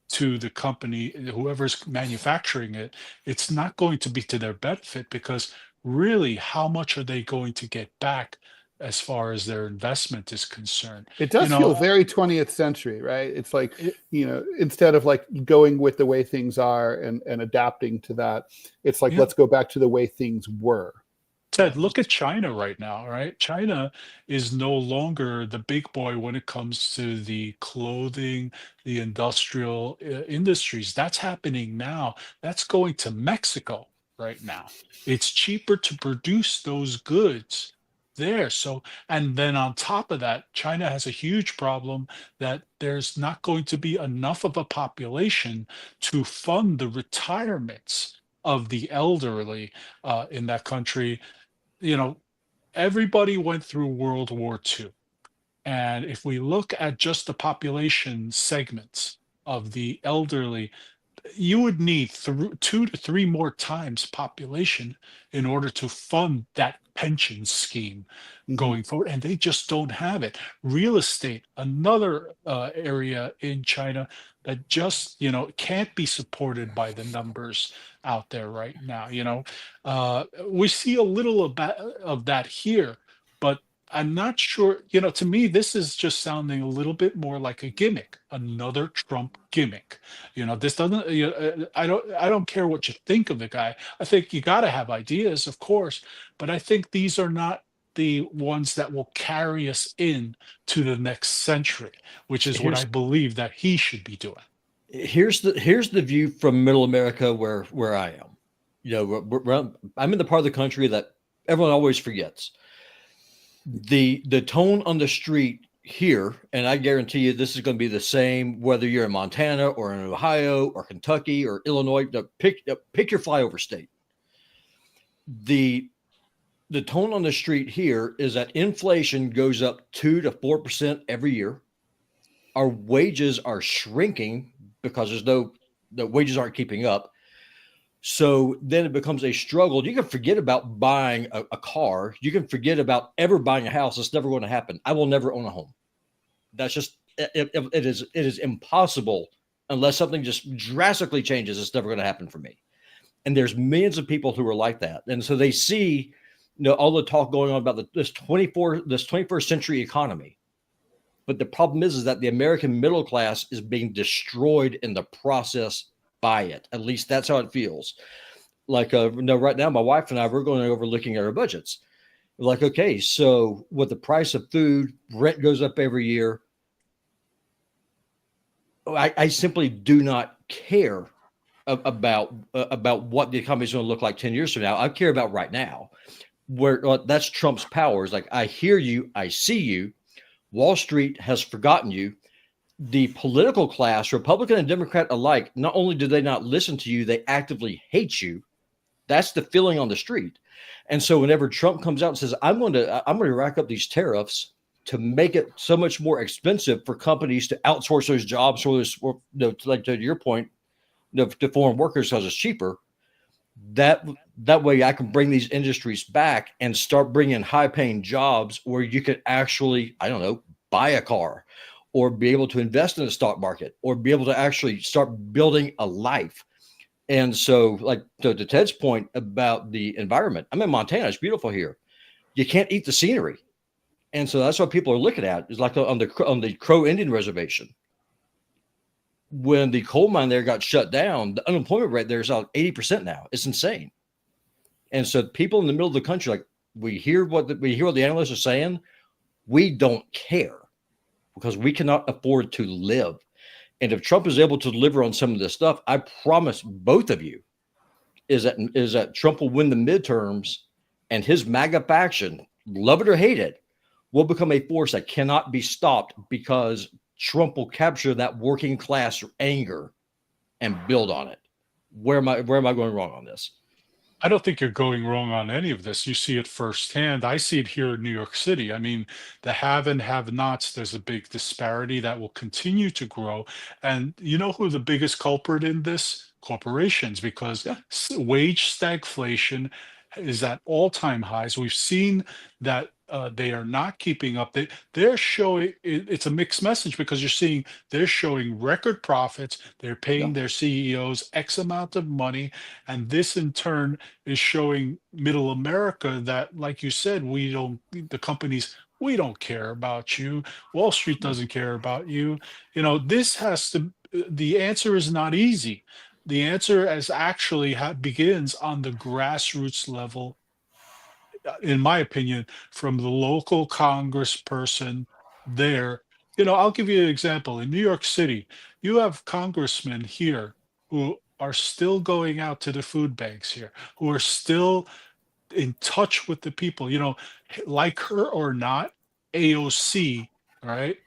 to the company, whoever's manufacturing it. It's not going to be to their benefit, because really, how much are they going to get back as far as their investment is concerned? It does feel very 20th century, right? It's like, instead of like going with the way things are and adapting to that, it's like, let's go back to the way things were. Ted, look at China right now, right? China is no longer the big boy when it comes to the clothing, the industrial industries. That's happening now. That's going to Mexico right now. It's cheaper to produce those goods there. So, and then on top of that, China has a huge problem that there's not going to be enough of a population to fund the retirements of the elderly in that country. Everybody went through World War II. And if we look at just the population segments of the elderly, you would need 2 to 3 more times population in order to fund that pension scheme going forward. And they just don't have it. Real estate, another area in China that just, can't be supported by the numbers out there right now. We see a little of that here, but I'm not sure, to me, this is just sounding a little bit more like a gimmick, another Trump gimmick. This doesn't, I don't care what you think of the guy. I think you got to have ideas, of course, but I think these are not the ones that will carry us in to the next century, which is what I believe that he should be doing. Here's the view from Middle America where I am. I'm in the part of the country that everyone always forgets. The tone on the street here, and I guarantee you this is going to be the same whether you're in Montana or in Ohio or Kentucky or Illinois. Pick your flyover state. The tone on the street here is that inflation goes up 2 to 4% every year. Our wages are shrinking because the wages aren't keeping up. So then it becomes a struggle. You can forget about buying a car. You can forget about ever buying a house. It's never going to happen. I will never own a home. That's just, it is impossible unless something just drastically changes. It's never going to happen for me. And there's millions of people who are like that. And so they see, all the talk going on about this 21st century economy. But the problem is that the American middle class is being destroyed in the process by it. At least that's how it feels. Like, right now, my wife and I, we're going over looking at our budgets. Like, okay, so with the price of food, rent goes up every year. I simply do not care about what the economy is going to look like 10 years from now. I care about right now. Where that's Trump's powers. Like, I hear you, I see you. Wall Street has forgotten you. The political class, Republican and Democrat alike, not only do they not listen to you, they actively hate you. That's the feeling on the street. And so whenever Trump comes out and says, I'm going to rack up these tariffs to make it so much more expensive for companies to outsource those jobs, like to your point, to foreign workers because it's cheaper. That way I can bring these industries back and start bringing high paying jobs where you could actually, buy a car or be able to invest in the stock market or be able to actually start building a life. And so, like to Ted's point about the environment, I'm in Montana. It's beautiful here. You can't eat the scenery. And so that's what people are looking at. It's like on the Crow Indian Reservation. When the coal mine there got shut down, the unemployment rate there is about 80% now. It's insane. And so people in the middle of the country, like, we hear what the analysts are saying. We don't care because we cannot afford to live. And if Trump is able to deliver on some of this stuff, I promise both of you is that Trump will win the midterms, and his MAGA faction, love it or hate it, will become a force that cannot be stopped because Trump will capture that working class anger and build on it. Where am I going wrong on this? I don't think you're going wrong on any of this. You see it firsthand. I see it here in New York City. I mean, the have and have nots, there's a big disparity that will continue to grow. And you know who the biggest culprit in this? Corporations, because Yeah. wage stagflation is at all-time highs. We've seen that they are not keeping up. They're showing it's a mixed message because you're seeing they're showing record profits. They're paying Yeah. their CEOs X amount of money, and this in turn is showing middle America that, like you said, the companies, we don't care about you. Wall Street doesn't care about you. You know, the answer is not easy. The answer is actually begins on the grassroots level, in my opinion, from the local congressperson there. You know, I'll give you an example. In New York City, you have congressmen here who are still going out to the food banks here, who are still in touch with the people, you know, like her or not, AOC, right?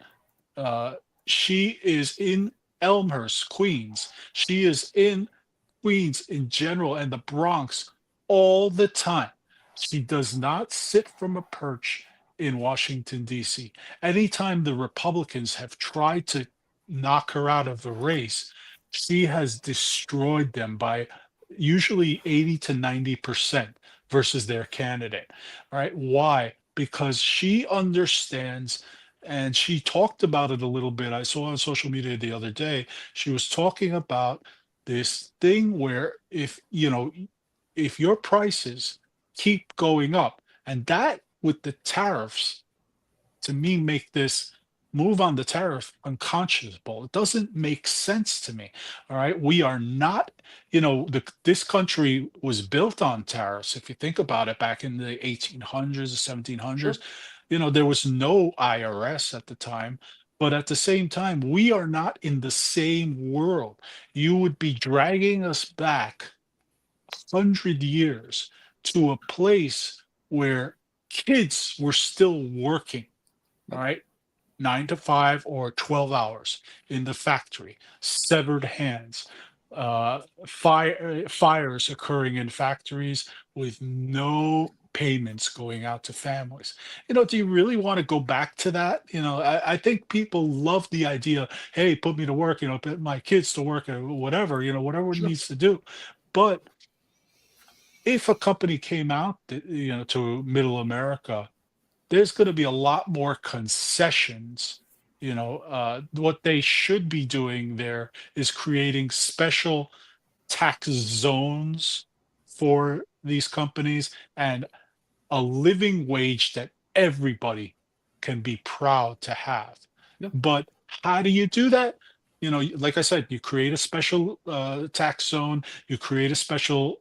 Uh, she is in Elmhurst, Queens. She is in Queens in general and the Bronx all the time. She does not sit from a perch in Washington, D.C. Anytime the Republicans have tried to knock her out of the race, she has destroyed them by usually 80 to 90% versus their candidate. All right. Why? Because she understands, and she talked about it a little bit. I saw on social media the other day, she was talking about this thing where if your prices keep going up, and that with the tariffs, to me, make this move on the tariff unconscionable. It doesn't make sense to me. All right. We are not, this country was built on tariffs. If you think about it, back in the 1800s, the 1700s, Sure. there was no IRS at the time. But at the same time, we are not in the same world. You would be dragging us back 100 years to a place where kids were still working, all right, 9 to 5 or 12 hours in the factory, severed hands, fires occurring in factories with no payments going out to families. Do you really want to go back to that? I think people love the idea, hey, put me to work, put my kids to work or whatever, whatever it Sure. needs to do. But if a company came out, to middle America, there's going to be a lot more concessions. What they should be doing there is creating special tax zones for these companies and a living wage that everybody can be proud to have. Yeah. But how do you do that? Like I said, you create a special tax zone, you create a special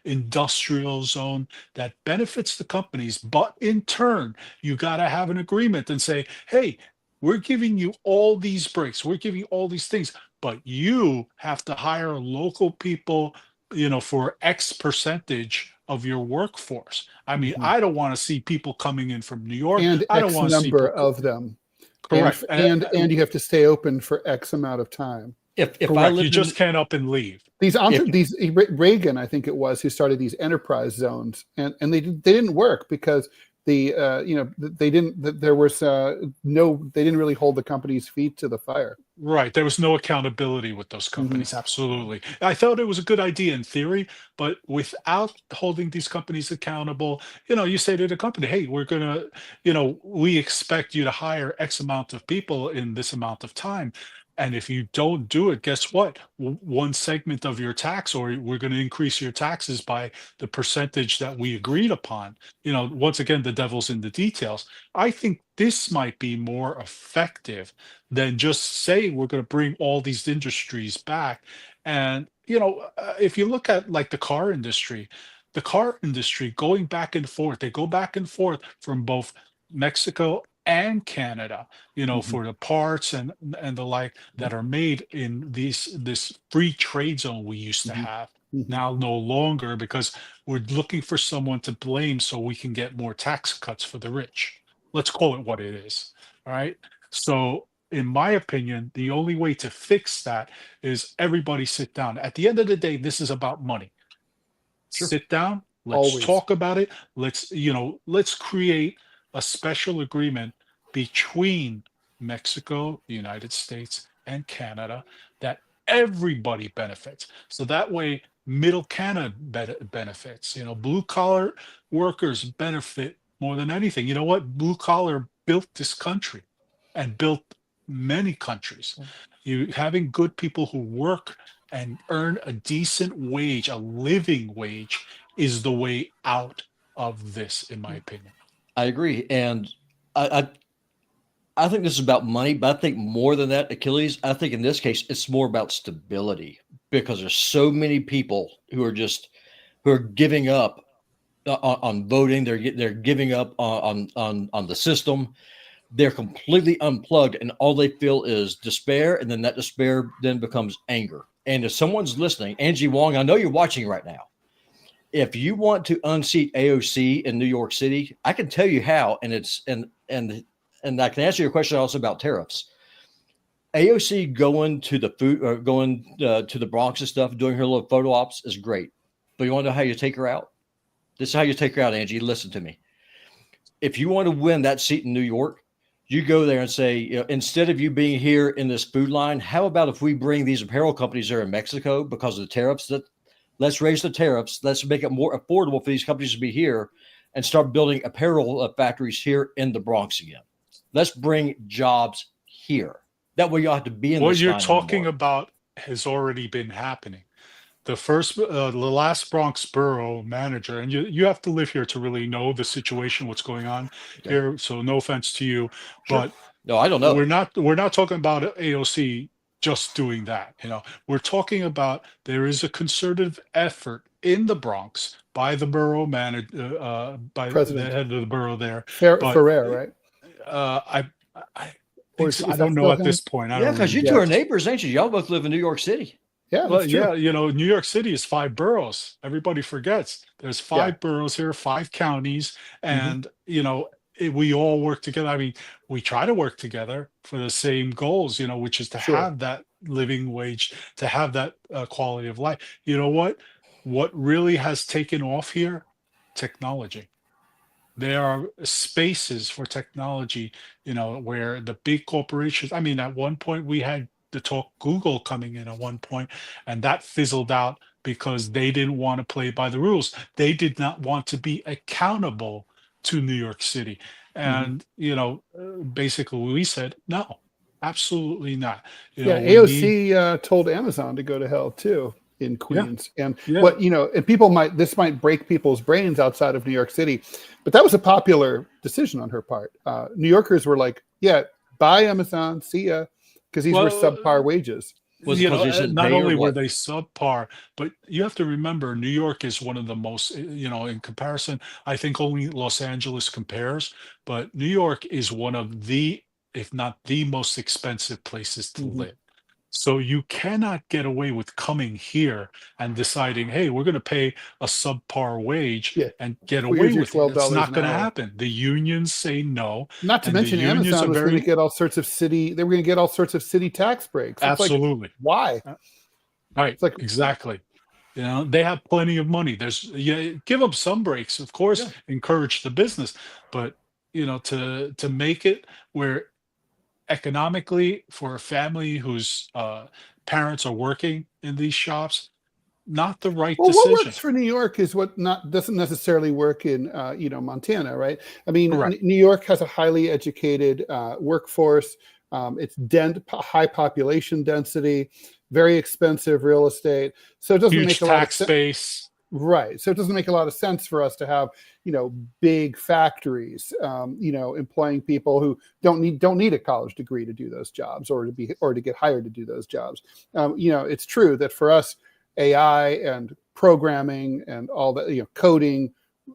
industrial zone that benefits the companies. But in turn, you got to have an agreement and say, hey, we're giving you all these breaks, we're giving you all these things, but you have to hire local people, for X percentage of your workforce. I mean, Mhm. I don't want to see people coming in from New York. And I don't X want to see number people. of them. Correct. And you have to stay open for X amount of time. If I Correct. lived You just can't up and leave. These Reagan, I think it was, who started these enterprise zones, and they didn't work because they didn't really hold the company's feet to the fire. Right. There was no accountability with those companies. Absolutely. I thought it was a good idea in theory, but without holding these companies accountable, you say to the company, hey, we're going to, we expect you to hire X amount of people in this amount of time. And if you don't do it, guess what? One segment of your tax, or we're going to increase your taxes by the percentage that we agreed upon. Once again, the devil's in the details. I think this might be more effective than just say we're going to bring all these industries back. And, if you look at like the car industry going back and forth, they go back and forth from both Mexico and Canada, for the parts and the like that are made in this free trade zone we used to have. Now no longer, because we're looking for someone to blame so we can get more tax cuts for the rich. Let's call it what it is. All right. So in my opinion, the only way to fix that is everybody sit down. At the end of the day, this is about money. Sure. Sit down. Let's Always. talk about it. Let's create a special agreement between Mexico, the United States, and Canada that everybody benefits. So that way, middle Canada benefits. Blue collar workers benefit more than anything. You know what? Blue collar built this country and built many countries. You having good people who work and earn a decent wage, a living wage, is the way out of this, in my opinion. I agree. And I think this is about money, but I think more than that, Achilles, I think in this case, it's more about stability, because there's so many people who are giving up on voting. They're giving up on the system. They're completely unplugged, and all they feel is despair. And then that despair then becomes anger. And if someone's listening, Angie Wong, I know you're watching right now. If you want to unseat AOC in New York City, I can tell you how, and I can answer your question also about tariffs. AOC going to the food or going to the Bronx and stuff, doing her little photo ops is great. But you want to know how you take her out? This is how you take her out, Angie. Listen to me. If you want to win that seat in New York, you go there and say, instead of you being here in this food line, how about if we bring these apparel companies there in Mexico because of the tariffs? Let's raise the tariffs. Let's make it more affordable for these companies to be here and start building apparel factories here in the Bronx again. Let's bring jobs here. That way you don't have to be in what you're talking about has already been happening. The last Bronx borough manager, and you have to live here to really know the situation, what's going on here. So no offense to you, but no, I don't know. We're not talking about AOC just doing that. We're talking about there is a concerted effort in the Bronx by the borough manager, by President. the head of the borough there. Ferrer, right? I don't know at this point. Yeah, because you two are neighbors, ain't you? Y'all both live in New York City. Yeah, well, yeah. New York City is 5 boroughs. Everybody forgets there's 5 boroughs here, 5 counties, and we all work together. I mean, we try to work together for the same goals, which is to have that living wage, to have that quality of life. You know what? What really has taken off here? Technology. There are spaces for technology, where the big corporations, I mean, at one point we had to talk Google coming in at one point, and that fizzled out because they didn't want to play by the rules. They did not want to be accountable to New York City. And, basically we said, no, absolutely not. AOC told Amazon to go to hell too in Queens. And and this might break people's brains outside of New York City, but that was a popular decision on her part. New Yorkers were like, yeah, bye Amazon, see ya. Because these were subpar wages. Not only were they subpar, but you have to remember, New York is one of the most, in comparison, I think only Los Angeles compares, but New York is one of the, if not the most expensive places to live. So you cannot get away with coming here and deciding, hey, we're going to pay a subpar wage and get away with it. It's not going to happen. The unions say no. Not to mention Amazon was going to get all sorts of city. They were going to get all sorts of city tax breaks. Absolutely. Why? Right. It's exactly. They have plenty of money. Give them some breaks, of course. Encourage the business, but to make it where economically for a family whose parents are working in these shops, not the right decision. What works for New York is what doesn't necessarily work in Montana, right? I mean, New York has a highly educated workforce. It's high population density, very expensive real estate, so it doesn't huge make a lot of tax base. Right. So it doesn't make a lot of sense for us to have, big factories, employing people who don't need a college degree to do those jobs or to get hired to do those jobs. It's true that for us, AI and programming and all that, coding,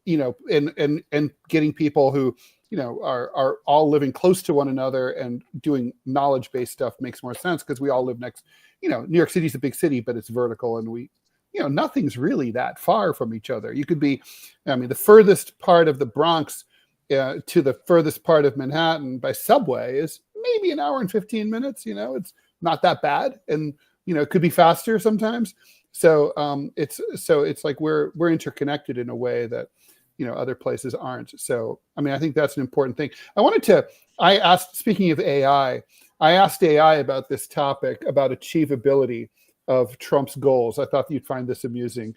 and getting people who, are all living close to one another and doing knowledge-based stuff makes more sense because we all live next. New York City's a big city, but it's vertical, and nothing's really that far from each other. You could be, the furthest part of the Bronx to the furthest part of Manhattan by subway is maybe an hour and 15 minutes. It's not that bad, and it could be faster sometimes. So it's like we're interconnected in a way that other places aren't. So I think that's an important thing. Speaking of AI, I asked AI about this topic about achievability of Trump's goals. I thought you'd find this amusing.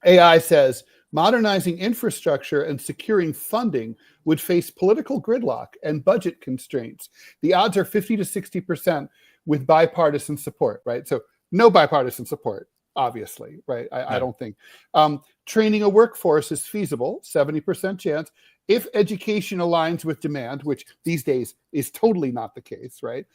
AI says modernizing infrastructure and securing funding would face political gridlock and budget constraints. The odds are 50 to 60% with bipartisan support, right? So no bipartisan support, obviously, right? I don't think. Training a workforce is feasible, 70% chance, if education aligns with demand, which these days is totally not the case, right?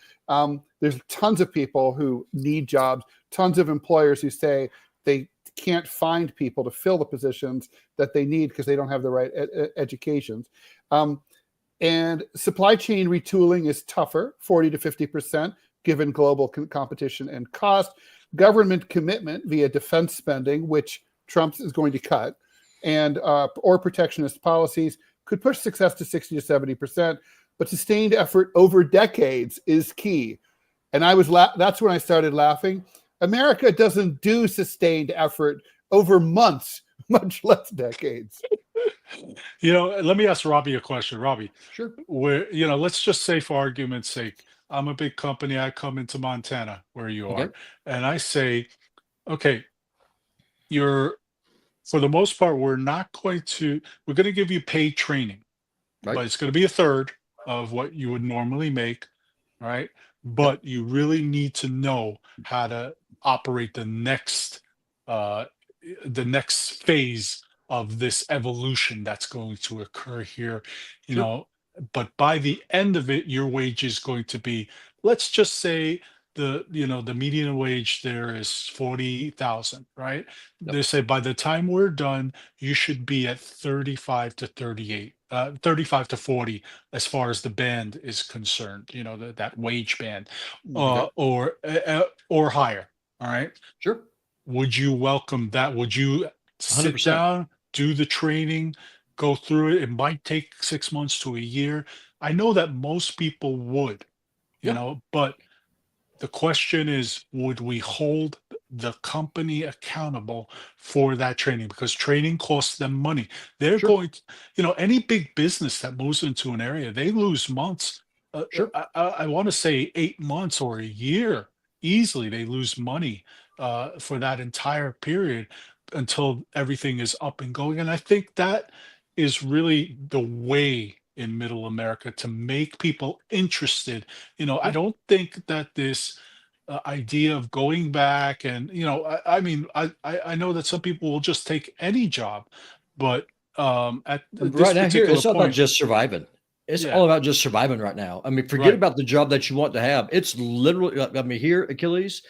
There's tons of people who need jobs, tons of employers who say they can't find people to fill the positions that they need because they don't have the right educations. And supply chain retooling is tougher, 40 to 50%, given global competition and cost. Government commitment via defense spending, which Trump is going to cut, and or protectionist policies could push success to 60 to 70%, but sustained effort over decades is key. And that's when I started laughing. America doesn't do sustained effort over months, much less decades. Let me ask Robby a question. Robby, Sure. let's just say for argument's sake, I'm a big company. I come into Montana where you are, and I say, okay, for the most part, we're going to give you paid training, but it's going to be a third of what you would normally make, right? But you really need to know how to operate the next phase of this evolution that's going to occur here, but by the end of it, your wage is going to be, let's just say the median wage there is 40,000, right? They say by the time we're done, you should be at 35 to 38, 35 to 40, as far as the band is concerned, that wage band, or higher. All right. Sure. Would you welcome that? Would you sit 100%. down, do the training, go through it? It might take 6 months to a year. I know that most people would, but the question is, would we hold the company accountable for that training? Because training costs them money. They're going to, any big business that moves into an area, they lose months. I want to say 8 months or a year. Easily, they lose money for that entire period until everything is up and going. And I think that is really the way in middle America to make people interested. I don't think that this idea of going back and, I know that some people will just take any job, but at this right now here, it's all about point, just surviving. It's all about just surviving right now. Forget about the job that you want to have. It's literally, here, Achilles,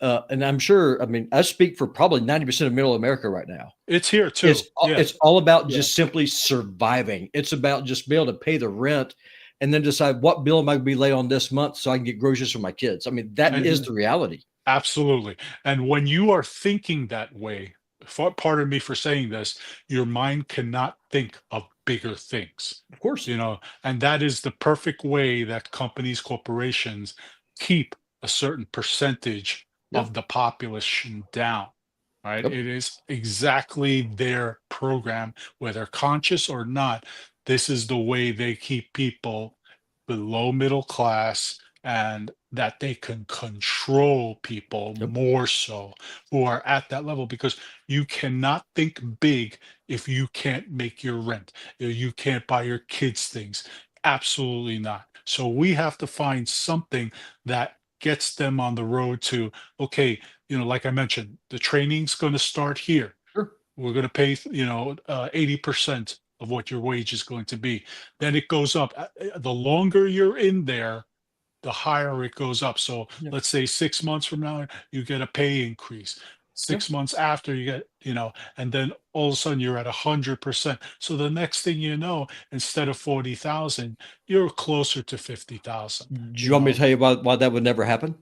and I'm sure, I speak for probably 90% of middle America right now. It's here too. It's all about just simply surviving. It's about just being able to pay the rent and then decide what bill am I going to be late on this month so I can get groceries for my kids. That is the reality. Absolutely. And when you are thinking that way, pardon me for saying this, your mind cannot think of bigger things. Of course. And that is the perfect way that companies, corporations keep a certain percentage of the population down, right? It is exactly their program, whether conscious or not. This is the way they keep people below middle class, and that they can control people more so who are at that level, because you cannot think big if you can't make your rent, you can't buy your kids things. Absolutely not. So we have to find something that gets them on the road to, okay, like I mentioned, the training's going to start here. We're going to pay 80% of what your wage is going to be. Then it goes up. The longer you're in there, the higher it goes up. So let's say 6 months from now, you get a pay increase. 6 months after you get, and then all of a sudden you're at 100%. So the next thing you know, instead of 40,000, you're closer to 50,000. Do you want me to tell you why that would never happen?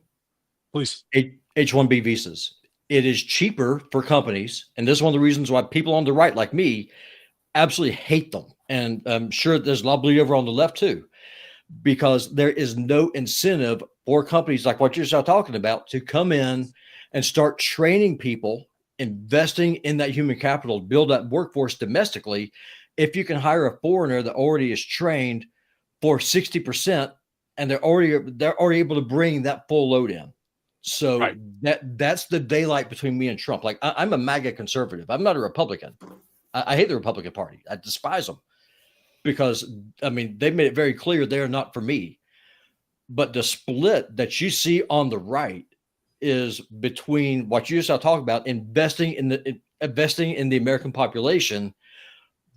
Please. H-1B visas. It is cheaper for companies, and this is one of the reasons why people on the right, like me, absolutely hate them. And I'm sure there's a lot of bleed over on the left too, because there is no incentive for companies like what you're talking about to come in and start training people, investing in that human capital, build that workforce domestically. If you can hire a foreigner that already is trained for 60%, and they're already able to bring that full load in. So Right. that's the daylight between me and Trump. Like I'm a MAGA conservative. I'm not a Republican. I hate the Republican Party. I despise them because, I mean, they made it very clear they're not for me. But the split that you see on the right is between what you just talked about, investing in the American population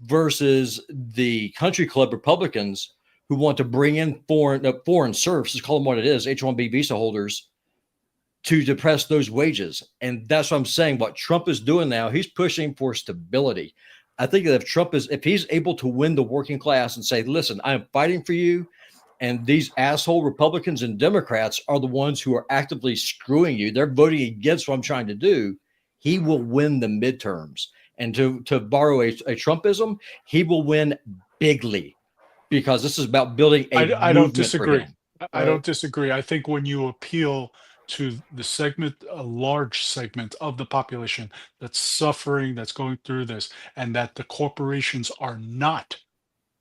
versus the country club Republicans who want to bring in foreign serfs, let's call them what it is, H-1B visa holders, to depress those wages. And that's what I'm saying. What Trump is doing now, he's pushing for stability. I think that if he's able to win the working class and say, listen, I'm fighting for you, and these asshole Republicans and Democrats are the ones who are actively screwing you, they're voting against what I'm trying to do, he will win the midterms. And to borrow a Trumpism, he will win bigly, because this is about building I don't disagree. I don't disagree. I think when you appeal to a large segment of the population that's suffering, that's going through this, and that the corporations are not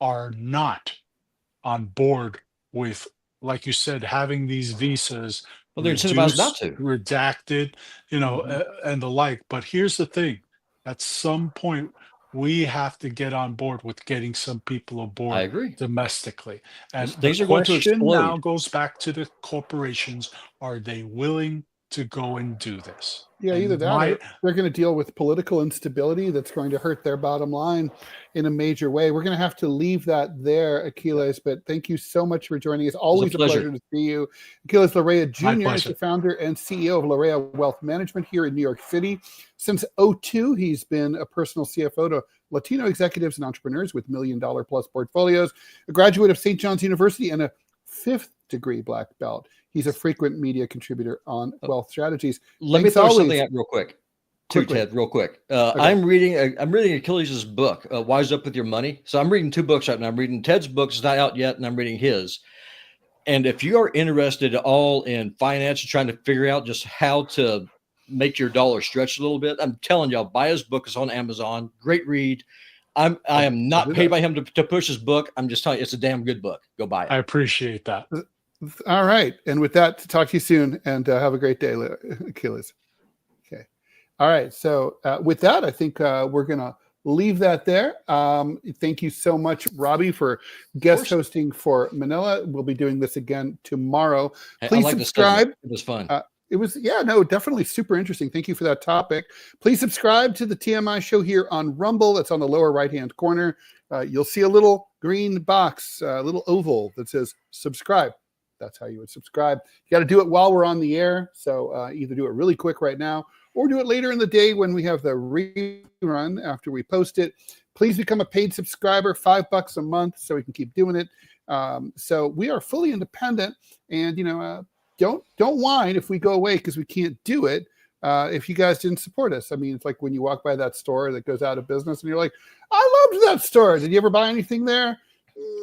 on board with, like you said, having these visas, well, they're incentivized not to, redacted, and the like. But here's the thing: at some point, we have to get on board with getting some people aboard. I agree. Domestically. And things the are going to question explode. now goes back to the corporations. Are they willing to go and do this? Yeah, And either that or they're going to deal with political instability that's going to hurt their bottom line in a major way. We're going to have to leave that there, Achilles, but thank you so much for joining us. Always a pleasure to see you. Achilles Larrea Jr. is the founder and CEO of Larrea Wealth Management here in New York City. Since 2002, he's been a personal CFO to Latino executives and entrepreneurs with $1 million plus portfolios, a graduate of St. John's University, and a 5th degree black belt. He's a frequent media contributor on wealth strategies. Let me throw something out real quick, Ted, real quick. Okay. I'm reading Achilles' book, Wise Up With Your Money. So I'm reading 2 books right now. I'm reading Ted's book, it's not out yet, and I'm reading his. And if you are interested at all in finance and trying to figure out just how to make your dollar stretch a little bit, I'm telling y'all, buy his book. It's on Amazon. Great read. I am not paid by him to push his book. I'm just telling you, it's a damn good book. Go buy it. I appreciate that. All right. And with that, talk to you soon, and have a great day, Achilles. Okay. All right. So with that, I think we're going to leave that there. Thank you so much, Robby, for guest hosting for Manila. We'll be doing this again tomorrow. Please subscribe. It was fun. It was, definitely super interesting. Thank you for that topic. Please subscribe to the TMI Show here on Rumble. That's on the lower right-hand corner. You'll see a little green box, a little oval that says subscribe. That's how you would subscribe. You got to do it while we're on the air. So either do it really quick right now or do it later in the day when we have the rerun after we post it. Please become a paid subscriber, $5 a month, so we can keep doing it. So we are fully independent, and don't whine if we go away because we can't do it if you guys didn't support us. I mean, it's like when you walk by that store that goes out of business and you're like, I loved that store. Did you ever buy anything there?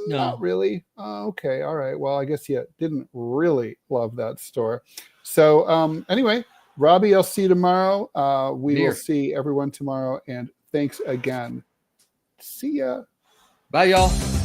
No. Not really. Okay. All right. Well, I guess you didn't really love that store. So anyway, Robby, I'll see you tomorrow. We will see everyone tomorrow. And thanks again. See ya. Bye, y'all.